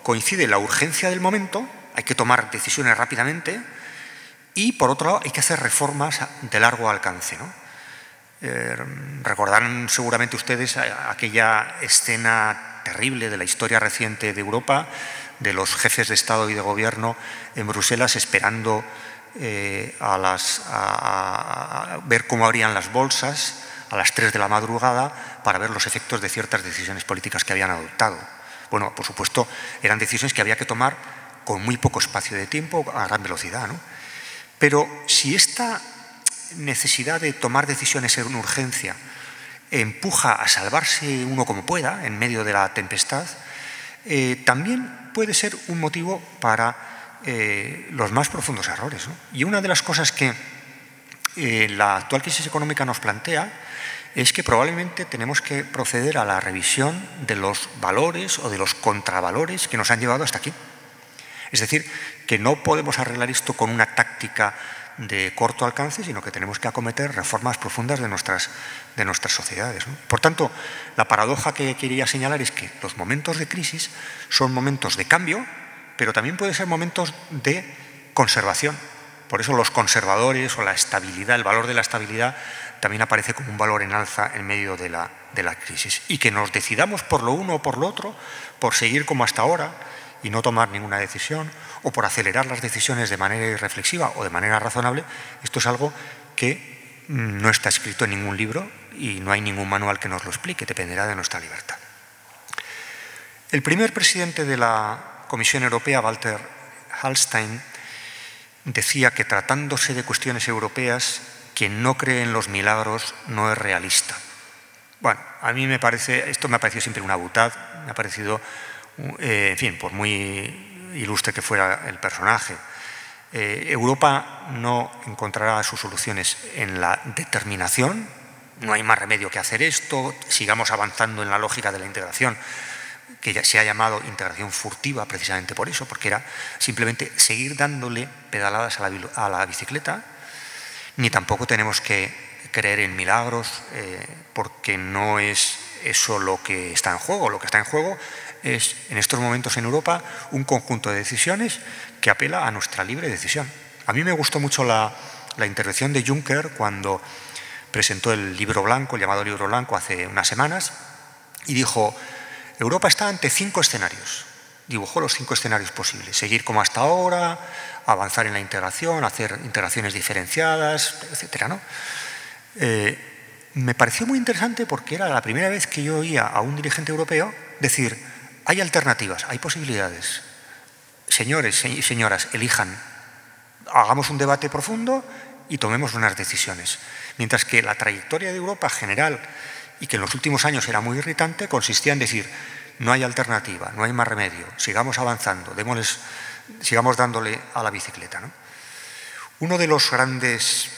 coincide la urgencia del momento, hay que tomar decisiones rápidamente, y por otro lado hay que hacer reformas de largo alcance, ¿no? Recordarán seguramente ustedes aquella escena terrible de la historia reciente de Europa, de los jefes de Estado y de Gobierno en Bruselas esperando a ver cómo abrían las bolsas a las 3 de la madrugada para ver los efectos de ciertas decisiones políticas que habían adoptado. Bueno, por supuesto, eran decisiones que había que tomar con muy poco espacio de tiempo, a gran velocidad, ¿no? Pero si esta necesidad de tomar decisiones en urgencia empuja a salvarse uno como pueda en medio de la tempestad, también puede ser un motivo para los más profundos errores, ¿no? Y una de las cosas que la actual crisis económica nos plantea es que probablemente tenemos que proceder a la revisión de los valores o de los contravalores que nos han llevado hasta aquí. Es decir, que no podemos arreglar esto con una táctica de corto alcance, sino que tenemos que acometer reformas profundas de nuestras sociedades, ¿no? Por tanto, la paradoja que quería señalar es que los momentos de crisis son momentos de cambio, pero también pueden ser momentos de conservación. Por eso los conservadores o la estabilidad, el valor de la estabilidad, también aparece como un valor en alza en medio de la crisis. Y que nos decidamos por lo uno o por lo otro, por seguir como hasta ahora y no tomar ninguna decisión, o por acelerar las decisiones de manera irreflexiva o de manera razonable, esto es algo que no está escrito en ningún libro y no hay ningún manual que nos lo explique, dependerá de nuestra libertad. El primer presidente de la Comisión Europea, Walter Hallstein, decía que tratándose de cuestiones europeas, quien no cree en los milagros no es realista. Bueno, a mí esto me ha parecido siempre una butad, me ha parecido, en fin, por muy ilustre que fuera el personaje. Europa no encontrará sus soluciones en la determinación, no hay más remedio que hacer esto, sigamos avanzando en la lógica de la integración, que ya se ha llamado integración furtiva precisamente por eso, porque era simplemente seguir dándole pedaladas a la bicicleta, ni tampoco tenemos que creer en milagros, porque no es eso lo que está en juego. Lo que está en juego es, en estos momentos en Europa, un conjunto de decisiones que apela a nuestra libre decisión. A mí me gustó mucho la intervención de Juncker cuando presentó el libro blanco, el llamado libro blanco, hace unas semanas, y dijo: Europa está ante 5 escenarios. Dibujó los 5 escenarios posibles. Seguir como hasta ahora, avanzar en la integración, hacer integraciones diferenciadas, etcétera, ¿no? Me pareció muy interesante porque era la primera vez que yo oía a un dirigente europeo decir: hay alternativas, hay posibilidades. Señores y señoras, elijan, hagamos un debate profundo y tomemos unas decisiones. Mientras que la trayectoria de Europa general, y que en los últimos años era muy irritante, consistía en decir: no hay alternativa, no hay más remedio, sigamos avanzando, sigamos dándole a la bicicleta, ¿no? Uno de los grandes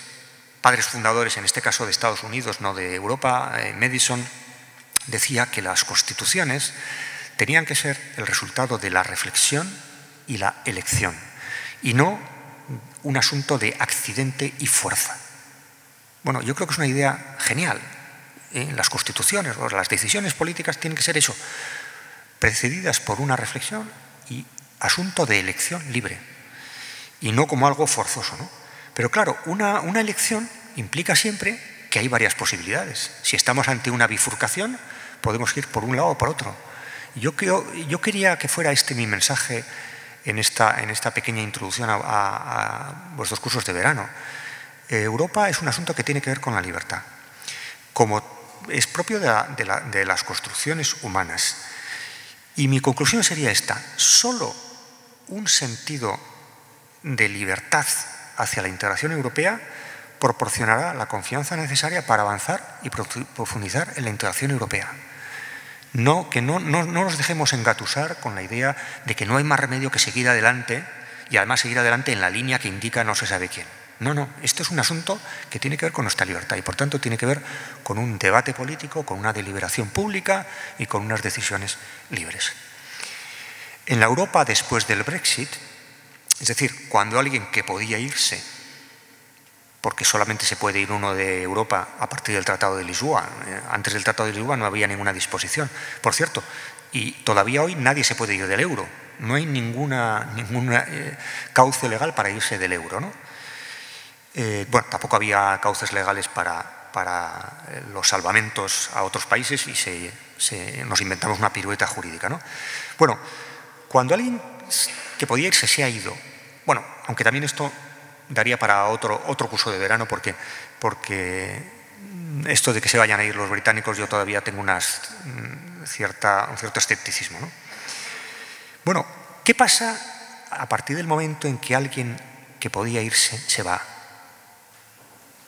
padres fundadores, en este caso de Estados Unidos, no de Europa, Madison, decía que las constituciones tenían que ser el resultado de la reflexión y la elección, y no un asunto de accidente y fuerza. Bueno, yo creo que es una idea genial. Las constituciones o las decisiones políticas tienen que ser eso, precedidas por una reflexión y asunto de elección libre, y no como algo forzoso, ¿no? Pero claro, una elección implica siempre que hay varias posibilidades. Si estamos ante una bifurcación, podemos ir por un lado o por otro. Yo quería que fuera este mi mensaje en esta pequeña introducción a vuestros cursos de verano. Europa es un asunto que tiene que ver con la libertad, como es propio de las construcciones humanas. Y mi conclusión sería esta: solo un sentido de libertad hacia la integración europea proporcionará la confianza necesaria para avanzar y profundizar en la integración europea. Que no nos dejemos engatusar con la idea de que no hay más remedio que seguir adelante, y además seguir adelante en la línea que indica no se sabe quién. No, esto es un asunto que tiene que ver con nuestra libertad y por tanto tiene que ver con un debate político, con una deliberación pública y con unas decisiones libres. En la Europa después del Brexit, es decir, cuando alguien que podía irse, porque solamente se puede ir uno de Europa a partir del Tratado de Lisboa, antes del Tratado de Lisboa no había ninguna disposición, por cierto, y todavía hoy nadie se puede ir del euro, no hay ninguna cauce legal para irse del euro, ¿no? Bueno, tampoco había cauces legales para los salvamentos a otros países y nos inventamos una pirueta jurídica, ¿no? Bueno, cuando alguien que podía irse se ha ido, bueno, aunque también esto daría para otro curso de verano porque esto de que se vayan a ir los británicos yo todavía tengo un cierto escepticismo, ¿no? Bueno, ¿qué pasa a partir del momento en que alguien que podía irse se va?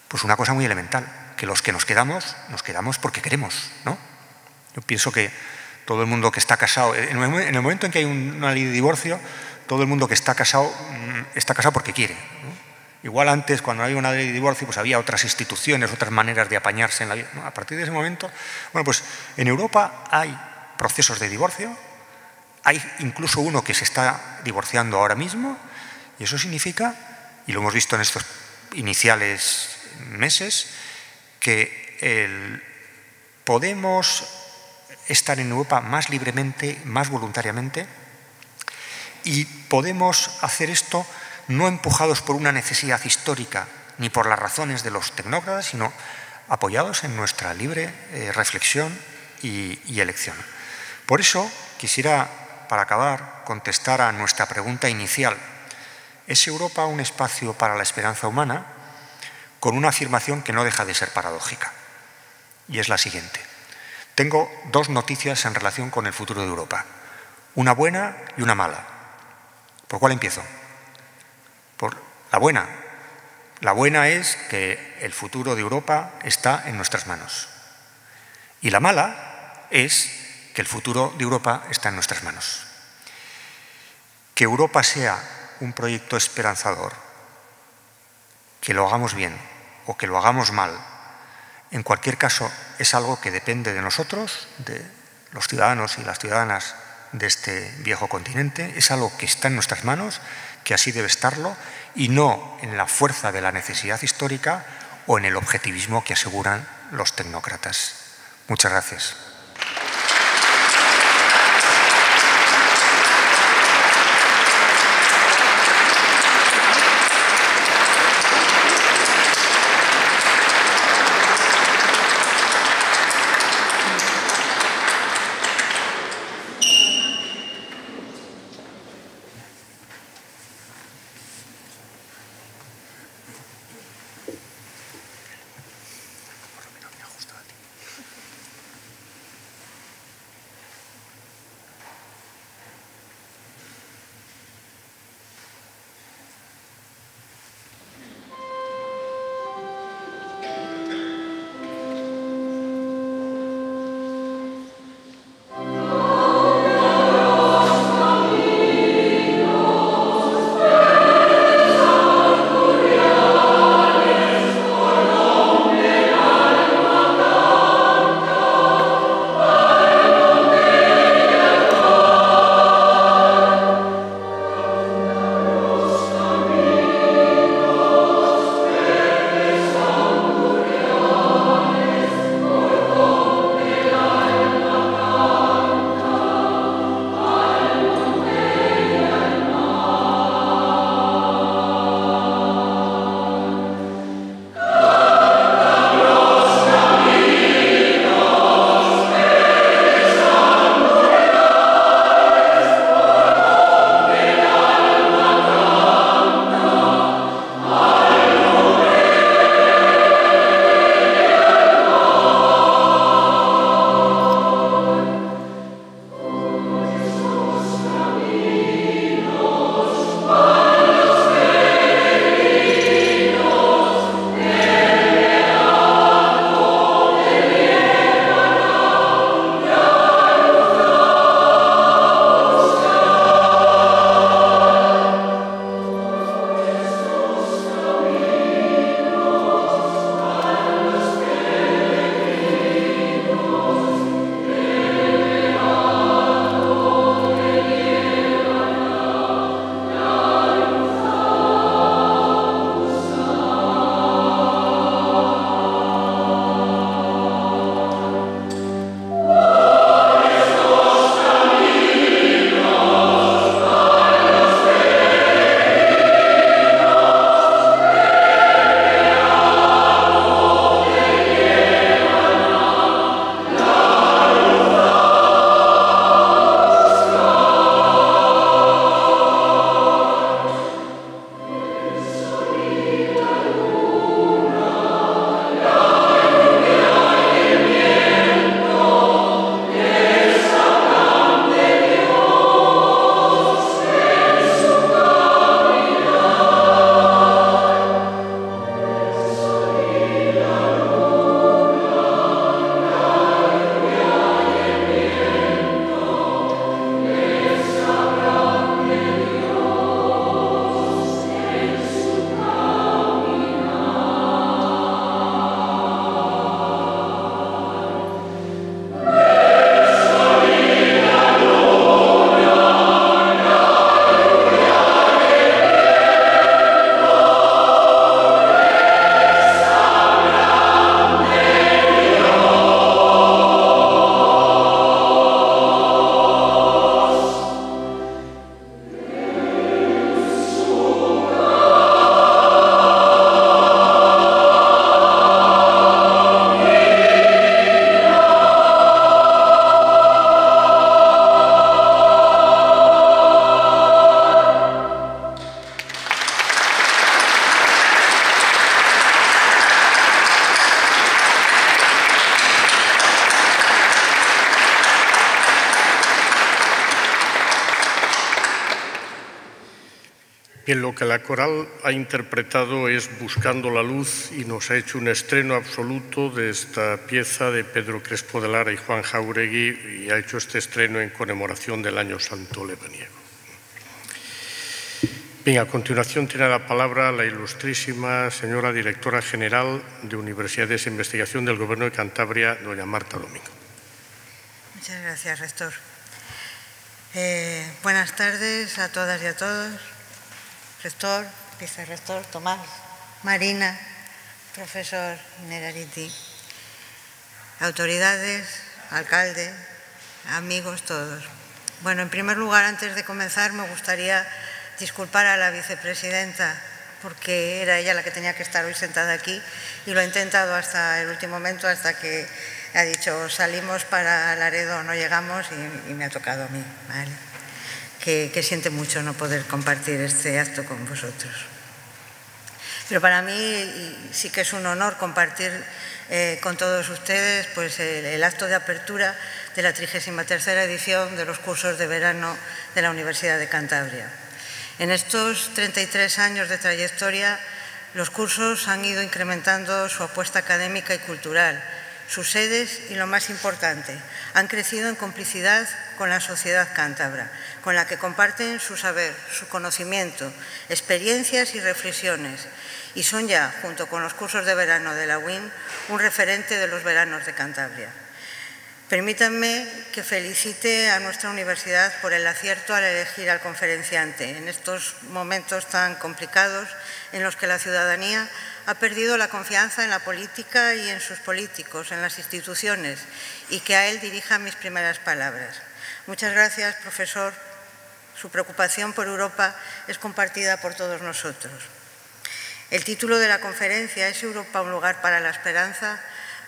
Pues una cosa muy elemental, que los que nos quedamos porque queremos, ¿no? Yo pienso que todo el mundo que está casado, en el momento en que hay una ley de divorcio, todo el mundo que está casado porque quiere, ¿no? Igual antes, cuando había una ley de divorcio, pues había otras instituciones, otras maneras de apañarse en la vida, ¿no? A partir de ese momento, bueno, pues en Europa hay procesos de divorcio, hay incluso uno que se está divorciando ahora mismo, y eso significa, y lo hemos visto en estos iniciales meses, que podemos estar en Europa más libremente, más voluntariamente, y podemos hacer esto no empujados por una necesidad histórica ni por las razones de los tecnócratas, sino apoyados en nuestra libre reflexión y elección. Por eso quisiera para acabar, contestar a nuestra pregunta inicial. ¿Es Europa un espacio para la esperanza humana? Con una afirmación que no deja de ser paradójica. Y es la siguiente. Tengo dos noticias en relación con el futuro de Europa. Una buena y una mala. ¿Por cuál empiezo? Por la buena. La buena es que el futuro de Europa está en nuestras manos. Y la mala es que el futuro de Europa está en nuestras manos. Que Europa sea un proyecto esperanzador, que lo hagamos bien o que lo hagamos mal, en cualquier caso es algo que depende de nosotros, de los ciudadanos y las ciudadanas de este viejo continente, es algo que está en nuestras manos, que así debe estarlo, y no en la fuerza de la necesidad histórica o en el objetivismo que aseguran los tecnócratas. Muchas gracias.
Bien, lo que la coral ha interpretado es Buscando la luz y nos ha hecho un estreno absoluto de esta pieza de Pedro Crespo de Lara y Juan Jáuregui, y ha hecho este estreno en conmemoración del Año Santo lebaniego. Bien, a continuación tiene la palabra la ilustrísima señora Directora General de Universidades e Investigación del Gobierno de Cantabria, doña Marta Domingo.
Muchas gracias, rector. Buenas tardes a todas y a todos. Rector, vicerrector, Tomás, Marina, profesor Innerarity, autoridades, alcalde, amigos todos. Bueno, en primer lugar, antes de comenzar, me gustaría disculpar a la vicepresidenta porque era ella la que tenía que estar hoy sentada aquí y lo he intentado hasta el último momento, hasta que ha dicho salimos para Laredo, no llegamos y me ha tocado a mí, ¿vale? Que siente mucho no poder compartir este acto con vosotros. Pero para mí sí que es un honor compartir con todos ustedes pues, el acto de apertura de la 33ª edición de los cursos de verano de la Universidad de Cantabria. En estos 33 años de trayectoria, los cursos han ido incrementando su apuesta académica y cultural, sus sedes y, lo más importante, han crecido en complicidad con la sociedad cántabra, con la que comparten su saber, su conocimiento, experiencias y reflexiones, y son ya, junto con los cursos de verano de la UIN, un referente de los veranos de Cantabria. Permítanme que felicite a nuestra universidad por el acierto al elegir al conferenciante en estos momentos tan complicados en los que la ciudadanía ha perdido la confianza en la política y en sus políticos, en las instituciones, y que a él dirija mis primeras palabras. Muchas gracias, profesor. Su preocupación por Europa es compartida por todos nosotros. El título de la conferencia, ¿Es Europa un lugar para la esperanza?,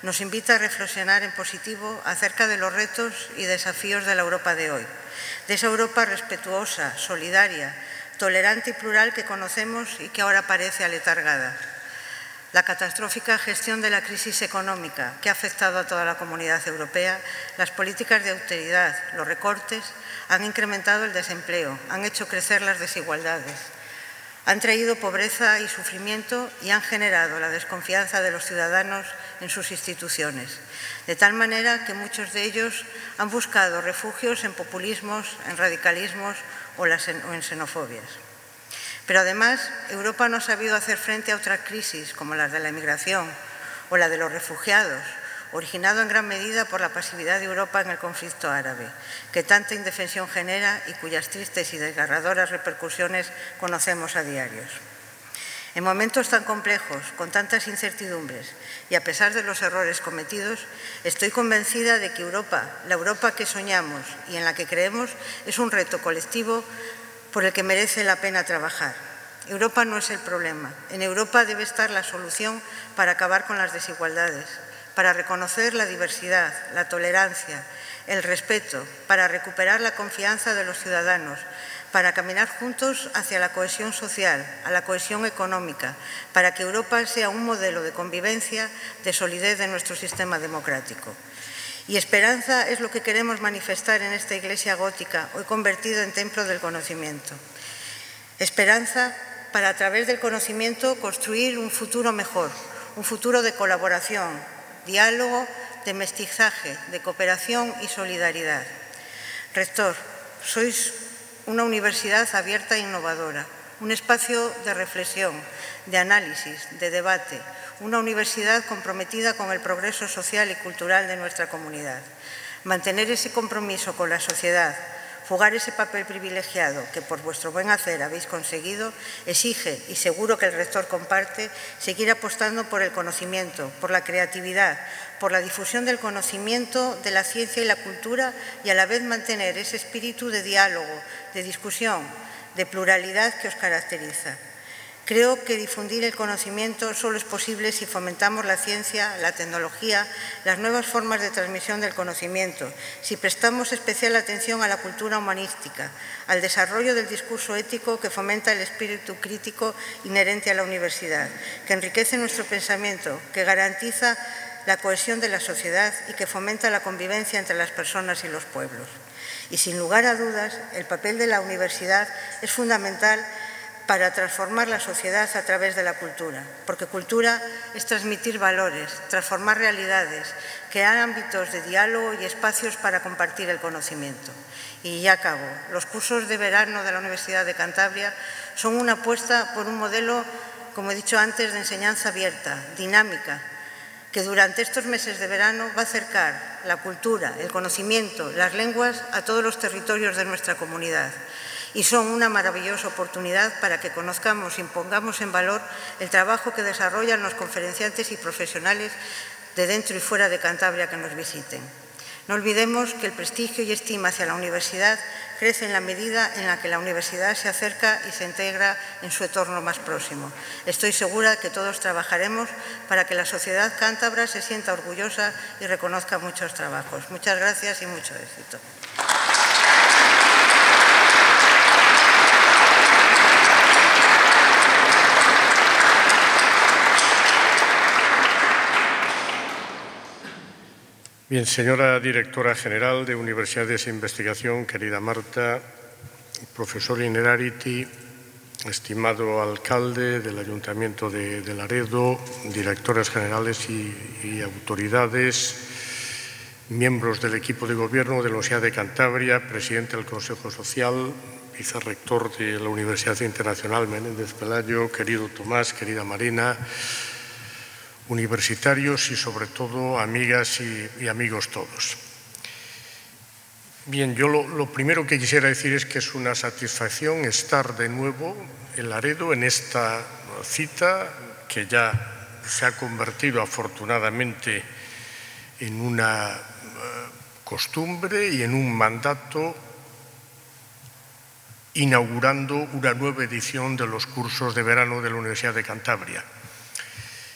nos invita a reflexionar en positivo acerca de los retos y desafíos de la Europa de hoy, de esa Europa respetuosa, solidaria, tolerante y plural que conocemos y que ahora parece aletargada. La catastrófica gestión de la crisis económica que ha afectado a toda la comunidad europea, las políticas de austeridad, los recortes, han incrementado el desempleo, han hecho crecer las desigualdades, han traído pobreza y sufrimiento y han generado la desconfianza de los ciudadanos en sus instituciones, de tal manera que muchos de ellos han buscado refugios en populismos, en radicalismos o en xenofobias. Pero además, Europa no ha sabido hacer frente a otras crisis como las de la emigración o la de los refugiados, originado en gran medida por la pasividad de Europa en el conflicto árabe, que tanta indefensión genera y cuyas tristes y desgarradoras repercusiones conocemos a diario. En momentos tan complejos, con tantas incertidumbres y a pesar de los errores cometidos, estoy convencida de que Europa, la Europa que soñamos y en la que creemos, es un reto colectivo por el que merece la pena trabajar. Europa no es el problema. En Europa debe estar la solución para acabar con las desigualdades, para reconocer la diversidad, la tolerancia, el respeto, para recuperar la confianza de los ciudadanos, para caminar juntos hacia la cohesión social, a la cohesión económica, para que Europa sea un modelo de convivencia, de solidez de nuestro sistema democrático. Y esperanza es lo que queremos manifestar en esta iglesia gótica, hoy convertida en templo del conocimiento. Esperanza para, a través del conocimiento, construir un futuro mejor, un futuro de colaboración, diálogo, de mestizaje, de cooperación y solidaridad. Rector, sois una universidad abierta e innovadora, un espacio de reflexión, de análisis, de debate, una universidad comprometida con el progreso social y cultural de nuestra comunidad. Mantener ese compromiso con la sociedad, jugar ese papel privilegiado que por vuestro buen hacer habéis conseguido, exige, y seguro que el rector comparte, seguir apostando por el conocimiento, por la creatividad, por la difusión del conocimiento, de la ciencia y la cultura, y a la vez mantener ese espíritu de diálogo, de discusión, de pluralidad que os caracteriza. Creo que difundir el conocimiento solo es posible si fomentamos la ciencia, la tecnología, las nuevas formas de transmisión del conocimiento, si prestamos especial atención a la cultura humanística, al desarrollo del discurso ético que fomenta el espíritu crítico inherente a la universidad, que enriquece nuestro pensamiento, que garantiza la cohesión de la sociedad y que fomenta la convivencia entre las personas y los pueblos. Y sin lugar a dudas, el papel de la universidad es fundamental para transformar la sociedad a través de la cultura, porque cultura es transmitir valores, transformar realidades, crear ámbitos de diálogo y espacios para compartir el conocimiento. Y ya acabo. Los cursos de verano de la Universidad de Cantabria son una apuesta por un modelo, como he dicho antes, de enseñanza abierta, dinámica, que durante estos meses de verano va a acercar la cultura, el conocimiento, las lenguas a todos los territorios de nuestra comunidad. Y son una maravillosa oportunidad para que conozcamos y pongamos en valor el trabajo que desarrollan los conferenciantes y profesionales de dentro y fuera de Cantabria que nos visiten. No olvidemos que el prestigio y estima hacia la universidad crece en la medida en la que la universidad se acerca y se integra en su entorno más próximo. Estoy segura que todos trabajaremos para que la sociedad cántabra se sienta orgullosa y reconozca muchos trabajos. Muchas gracias y mucho éxito.
Bien, señora directora general de Universidades e Investigación, querida Marta, profesor Inerarity, estimado alcalde del Ayuntamiento de Laredo, directoras generales y autoridades, miembros del equipo de gobierno de la Universidad de Cantabria, presidente del Consejo Social, vicerrector de la Universidad Internacional Menéndez Pelayo, querido Tomás, querida Marina, universitarios y, sobre todo, amigas y amigos todos. Bien, yo lo primero que quisiera decir es que es una satisfacción estar de nuevo en Laredo en esta cita que ya se ha convertido afortunadamente en una costumbre y en un mandato, inaugurando una nueva edición de los cursos de verano de la Universidad de Cantabria.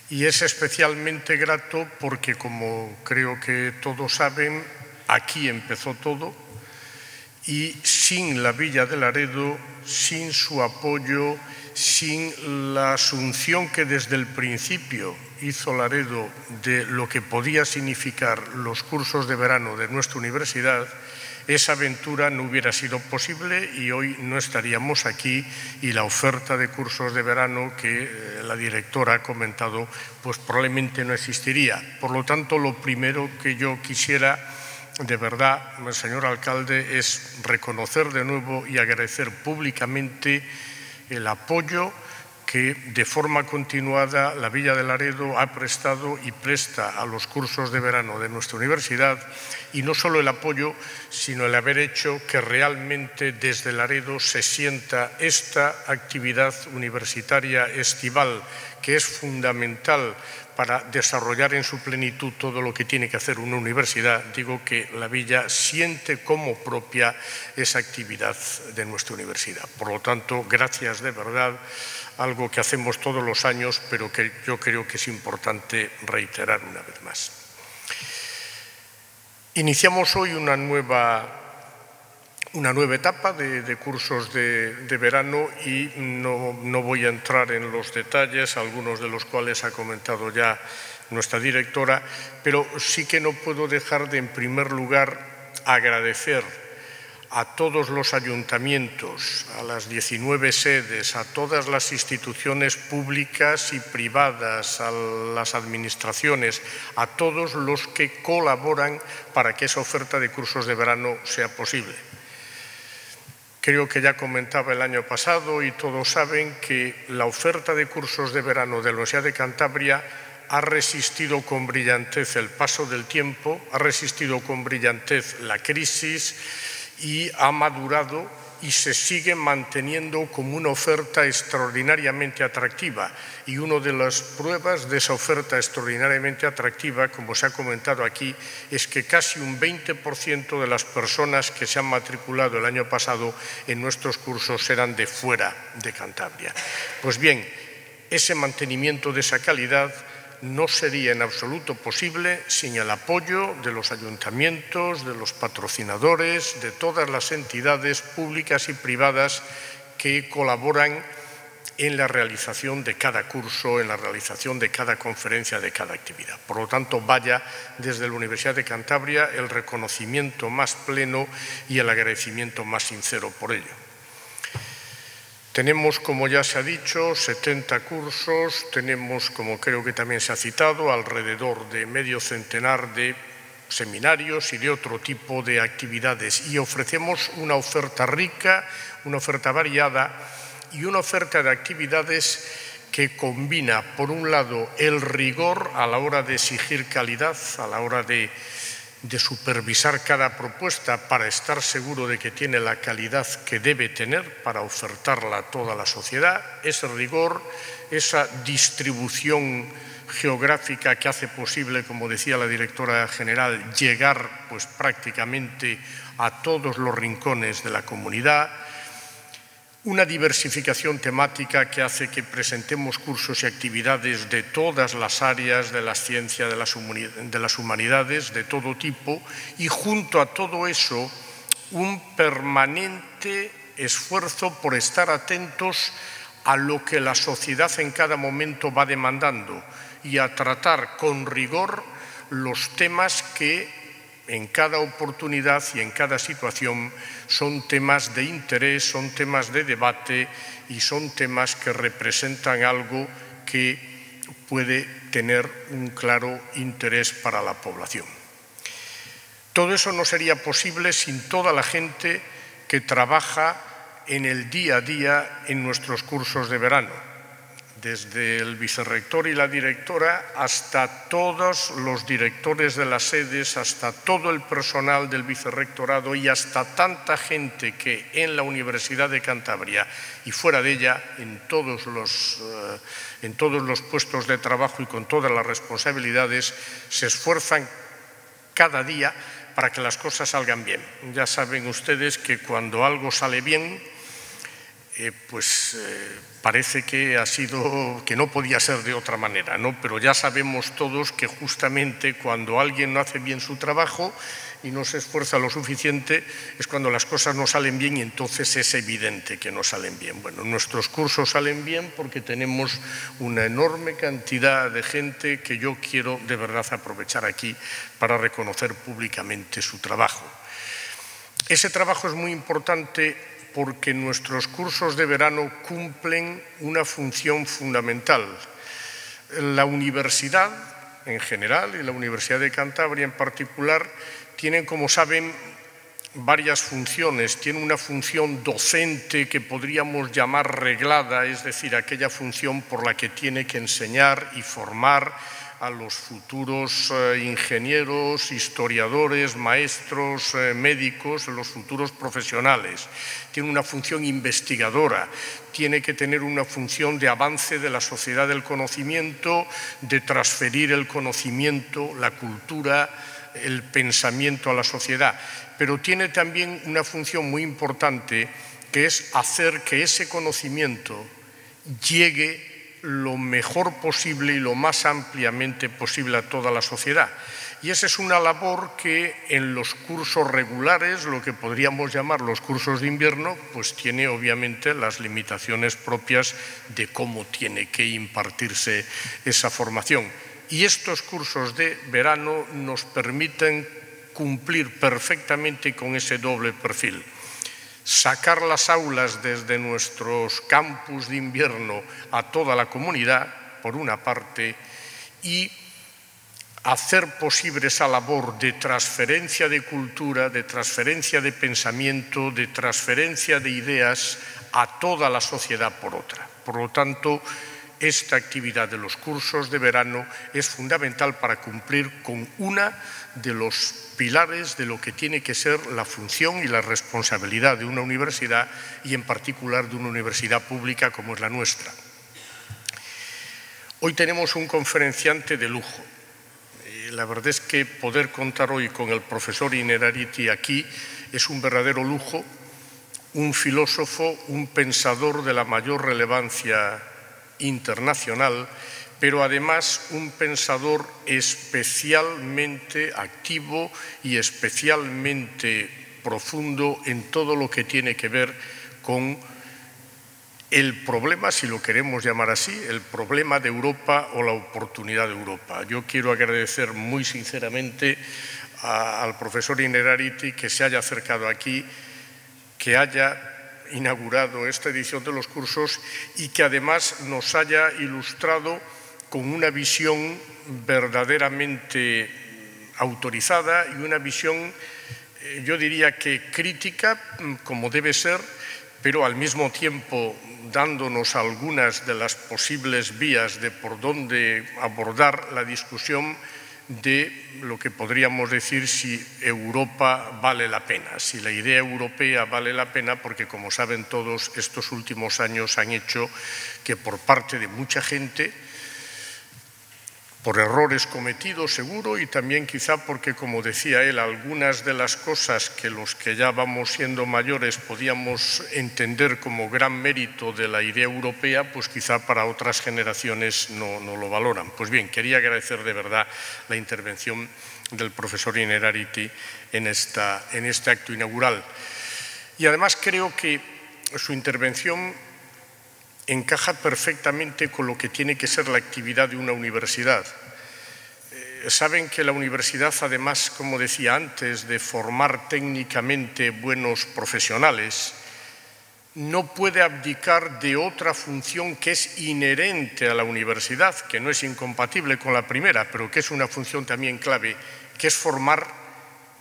Y es especialmente grato porque, como creo que todos saben, aquí empezó todo y sin la Villa de Laredo, sin su apoyo, sin la asunción que desde el principio hizo Laredo de lo que podía significar los cursos de verano de nuestra universidad, esa aventura no hubiera sido posible y hoy no estaríamos aquí y la oferta de cursos de verano que la directora ha comentado pues probablemente no existiría. Por lo tanto, lo primero que yo quisiera de verdad, señor alcalde, es reconocer de nuevo y agradecer públicamente el apoyo que de forma continuada la Villa de Laredo ha prestado y presta a los cursos de verano de nuestra universidad, y no solo el apoyo, sino el haber hecho que realmente desde Laredo se sienta esta actividad universitaria estival, que es fundamental para desarrollar en su plenitud todo lo que tiene que hacer una universidad. Digo que la Villa siente como propia esa actividad de nuestra universidad. Por lo tanto, gracias de verdad, algo que hacemos todos los años, pero que yo creo que es importante reiterar una vez más. Iniciamos hoy una nueva etapa de cursos de verano y no voy a entrar en los detalles, algunos de los cuales ha comentado ya nuestra directora, pero sí que no puedo dejar de, en primer lugar, agradecer a todos los ayuntamientos, a las 19 sedes, a todas las instituciones públicas y privadas, a las administraciones, a todos los que colaboran para que esa oferta de cursos de verano sea posible. Creo que ya comentaba el año pasado y todos saben que la oferta de cursos de verano de la Universidad de Cantabria ha resistido con brillantez el paso del tiempo, ha resistido con brillantez la crisis y ha madurado y se sigue manteniendo como una oferta extraordinariamente atractiva. Y una de las pruebas de esa oferta extraordinariamente atractiva, como se ha comentado aquí, es que casi un 20% de las personas que se han matriculado el año pasado en nuestros cursos eran de fuera de Cantabria. Pues bien, ese mantenimiento de esa calidad no sería en absoluto posible sin el apoyo de los ayuntamientos, de los patrocinadores, de todas las entidades públicas y privadas que colaboran en la realización de cada curso, en la realización de cada conferencia, de cada actividad. Por lo tanto, vaya desde la Universidad de Cantabria el reconocimiento más pleno y el agradecimiento más sincero por ello. Tenemos, como ya se ha dicho, 70 cursos, tenemos, como creo que también se ha citado, alrededor de medio centenar de seminarios y de otro tipo de actividades, y ofrecemos una oferta rica, una oferta variada y una oferta de actividades que combina, por un lado, el rigor a la hora de exigir calidad, a la hora de supervisar cada propuesta para estar seguro de que tiene la calidad que debe tener para ofertarla a toda la sociedad, ese rigor, esa distribución geográfica que hace posible, como decía la directora general, llegar pues prácticamente a todos los rincones de la comunidad, una diversificación temática que hace que presentemos cursos y actividades de todas las áreas de las ciencias, de las humanidades, de todo tipo, y junto a todo eso, un permanente esfuerzo por estar atentos a lo que la sociedad en cada momento va demandando y a tratar con rigor los temas que en cada oportunidad y en cada situación son temas de interés, son temas de debate y son temas que representan algo que puede tener un claro interés para la población. Todo eso no sería posible sin toda la gente que trabaja en el día a día en nuestros cursos de verano, desde el vicerrector y la directora hasta todos los directores de las sedes, hasta todo el personal del vicerrectorado y hasta tanta gente que en la Universidad de Cantabria y fuera de ella, en todos los puestos de trabajo y con todas las responsabilidades, se esfuerzan cada día para que las cosas salgan bien. Ya saben ustedes que cuando algo sale bien, parece que no podía ser de otra manera, ¿no? Pero ya sabemos todos que justamente cuando alguien no hace bien su trabajo y no se esfuerza lo suficiente es cuando las cosas no salen bien y entonces es evidente que no salen bien. Bueno, nuestros cursos salen bien porque tenemos una enorme cantidad de gente que yo quiero de verdad aprovechar aquí para reconocer públicamente su trabajo. Ese trabajo es muy importante porque nuestros cursos de verano cumplen una función fundamental. La universidad en general y la Universidad de Cantabria en particular tienen, como saben, varias funciones. Tiene una función docente que podríamos llamar reglada, es decir, aquella función por la que tiene que enseñar y formar a los futuros ingenieros, historiadores, maestros, médicos, los futuros profesionales. Tiene una función investigadora, tiene que tener una función de avance de la sociedad del conocimiento, de transferir el conocimiento, la cultura, el pensamiento a la sociedad. Pero tiene también una función muy importante que es hacer que ese conocimiento llegue lo mejor posible y lo más ampliamente posible a toda la sociedad. Y esa es una labor que en los cursos regulares, lo que podríamos llamar los cursos de invierno, pues tiene obviamente las limitaciones propias de cómo tiene que impartirse esa formación. Y estos cursos de verano nos permiten cumplir perfectamente con ese doble perfil. Sacar las aulas desde nuestros campus de invierno a toda la comunidad, por una parte, y hacer posible esa labor de transferencia de cultura, de transferencia de pensamiento, de transferencia de ideas a toda la sociedad por otra. Por lo tanto, esta actividad de los cursos de verano es fundamental para cumplir con una de los pilares de lo que tiene que ser la función y la responsabilidad de una universidad y en particular de una universidad pública como es la nuestra. Hoy tenemos un conferenciante de lujo. La verdad es que poder contar hoy con el profesor Innerarity aquí es un verdadero lujo, un filósofo, un pensador de la mayor relevancia internacional, pero además un pensador especialmente activo y especialmente profundo en todo lo que tiene que ver con el problema, si lo queremos llamar así, el problema de Europa o la oportunidad de Europa. Yo quiero agradecer muy sinceramente al profesor Innerarity que se haya acercado aquí, que haya inaugurado esta edición de los cursos y que además nos haya ilustrado con una visión verdaderamente autorizada y una visión, yo diría que crítica, como debe ser, pero al mismo tiempo dándonos algunas de las posibles vías de por dónde abordar la discusión de lo que podríamos decir si Europa vale la pena, si la idea europea vale la pena, porque como saben todos, estos últimos años han hecho que por parte de mucha gente, por errores cometidos seguro y también quizá porque, como decía él, algunas de las cosas que los que ya vamos siendo mayores podíamos entender como gran mérito de la idea europea, pues quizá para otras generaciones no lo valoran. Pues bien, quería agradecer de verdad la intervención del profesor Innerarity en este acto inaugural. Y además creo que su intervención encaja perfectamente con lo que tiene que ser la actividad de una universidad. Saben que la universidad, además, como decía antes, de formar técnicamente buenos profesionales, no puede abdicar de otra función que es inherente a la universidad, que no es incompatible con la primera, pero que es una función también clave, que es formar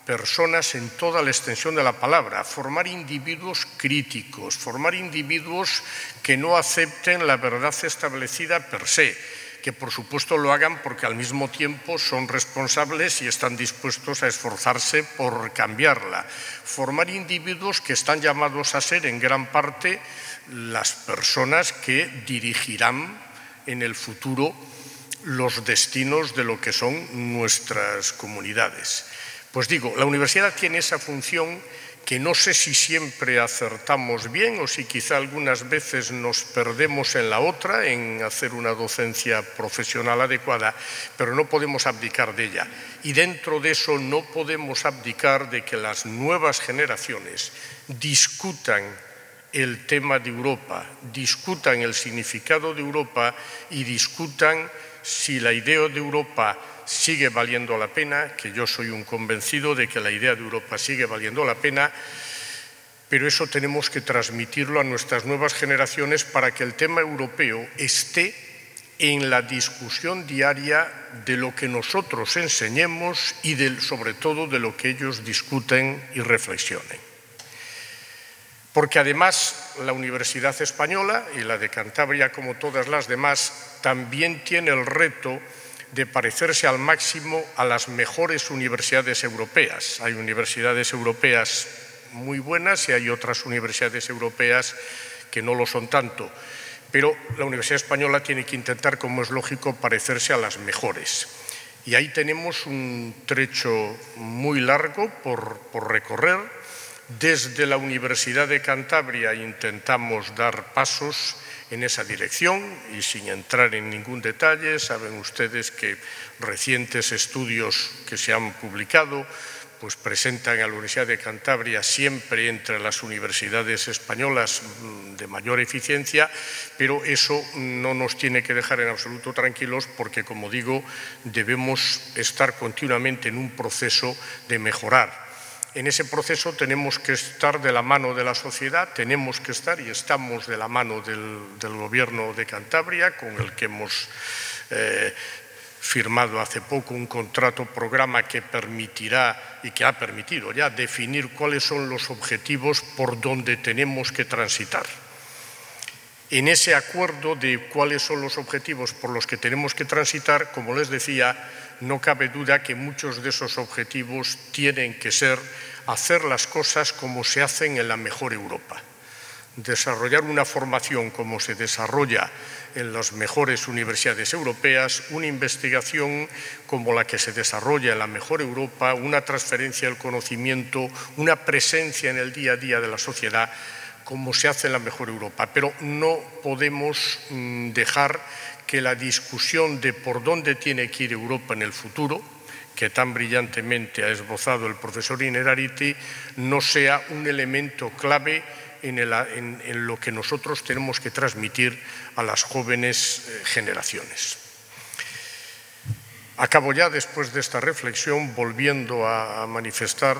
personas en toda la extensión de la palabra, formar individuos críticos, formar individuos que no acepten la verdad establecida per se, que por supuesto lo hagan porque al mismo tiempo son responsables y están dispuestos a esforzarse por cambiarla. Formar individuos que están llamados a ser en gran parte las personas que dirigirán en el futuro los destinos de lo que son nuestras comunidades. Pues digo, la universidad tiene esa función que no sé si siempre acertamos bien o si quizá algunas veces nos perdemos en la otra, en hacer una docencia profesional adecuada, pero no podemos abdicar de ella. Y dentro de eso no podemos abdicar de que las nuevas generaciones discutan el tema de Europa, discutan el significado de Europa y discutan si la idea de Europa sigue valiendo la pena, que yo soy un convencido de que la idea de Europa sigue valiendo la pena, pero eso tenemos que transmitirlo a nuestras nuevas generaciones para que el tema europeo esté en la discusión diaria de lo que nosotros enseñemos y sobre todo de lo que ellos discuten y reflexionen. Porque además la Universidad Española y la de Cantabria, como todas las demás, también tiene el reto de parecerse al máximo a las mejores universidades europeas. Hay universidades europeas muy buenas y hay otras universidades europeas que no lo son tanto, pero la Universidad Española tiene que intentar, como es lógico, parecerse a las mejores. Y ahí tenemos un trecho muy largo por recorrer. Desde la Universidad de Cantabria intentamos dar pasos en esa dirección y sin entrar en ningún detalle, saben ustedes que recientes estudios que se han publicado pues presentan a la Universidad de Cantabria siempre entre las universidades españolas de mayor eficiencia, pero eso no nos tiene que dejar en absoluto tranquilos porque, como digo, debemos estar continuamente en un proceso de mejorar. En ese proceso tenemos que estar de la mano de la sociedad, tenemos que estar y estamos de la mano del Gobierno de Cantabria, con el que hemos firmado hace poco un contrato programa que permitirá y que ha permitido ya definir cuáles son los objetivos por donde tenemos que transitar. En ese acuerdo de cuáles son los objetivos por los que tenemos que transitar, como les decía, no cabe duda que muchos de esos objetivos tienen que ser hacer las cosas como se hacen en la mejor Europa. Desarrollar una formación como se desarrolla en las mejores universidades europeas, una investigación como la que se desarrolla en la mejor Europa, una transferencia del conocimiento, una presencia en el día a día de la sociedad como se hace en la mejor Europa. Pero no podemos dejar que la discusión de por dónde tiene que ir Europa en el futuro, que tan brillantemente ha esbozado el profesor Innerarity, no sea un elemento clave en lo que nosotros tenemos que transmitir a las jóvenes generaciones. Acabo ya, después de esta reflexión, volviendo a manifestar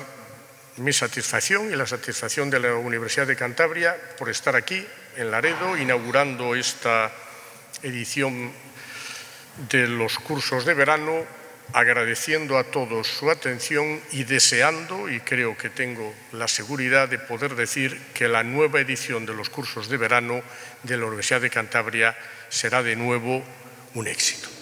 mi satisfacción y la satisfacción de la Universidad de Cantabria por estar aquí, en Laredo, inaugurando esta edición de los cursos de verano, agradeciendo a todos su atención y deseando, y creo que tengo la seguridad de poder decir, que la nueva edición de los cursos de verano de la Universidad de Cantabria será de nuevo un éxito.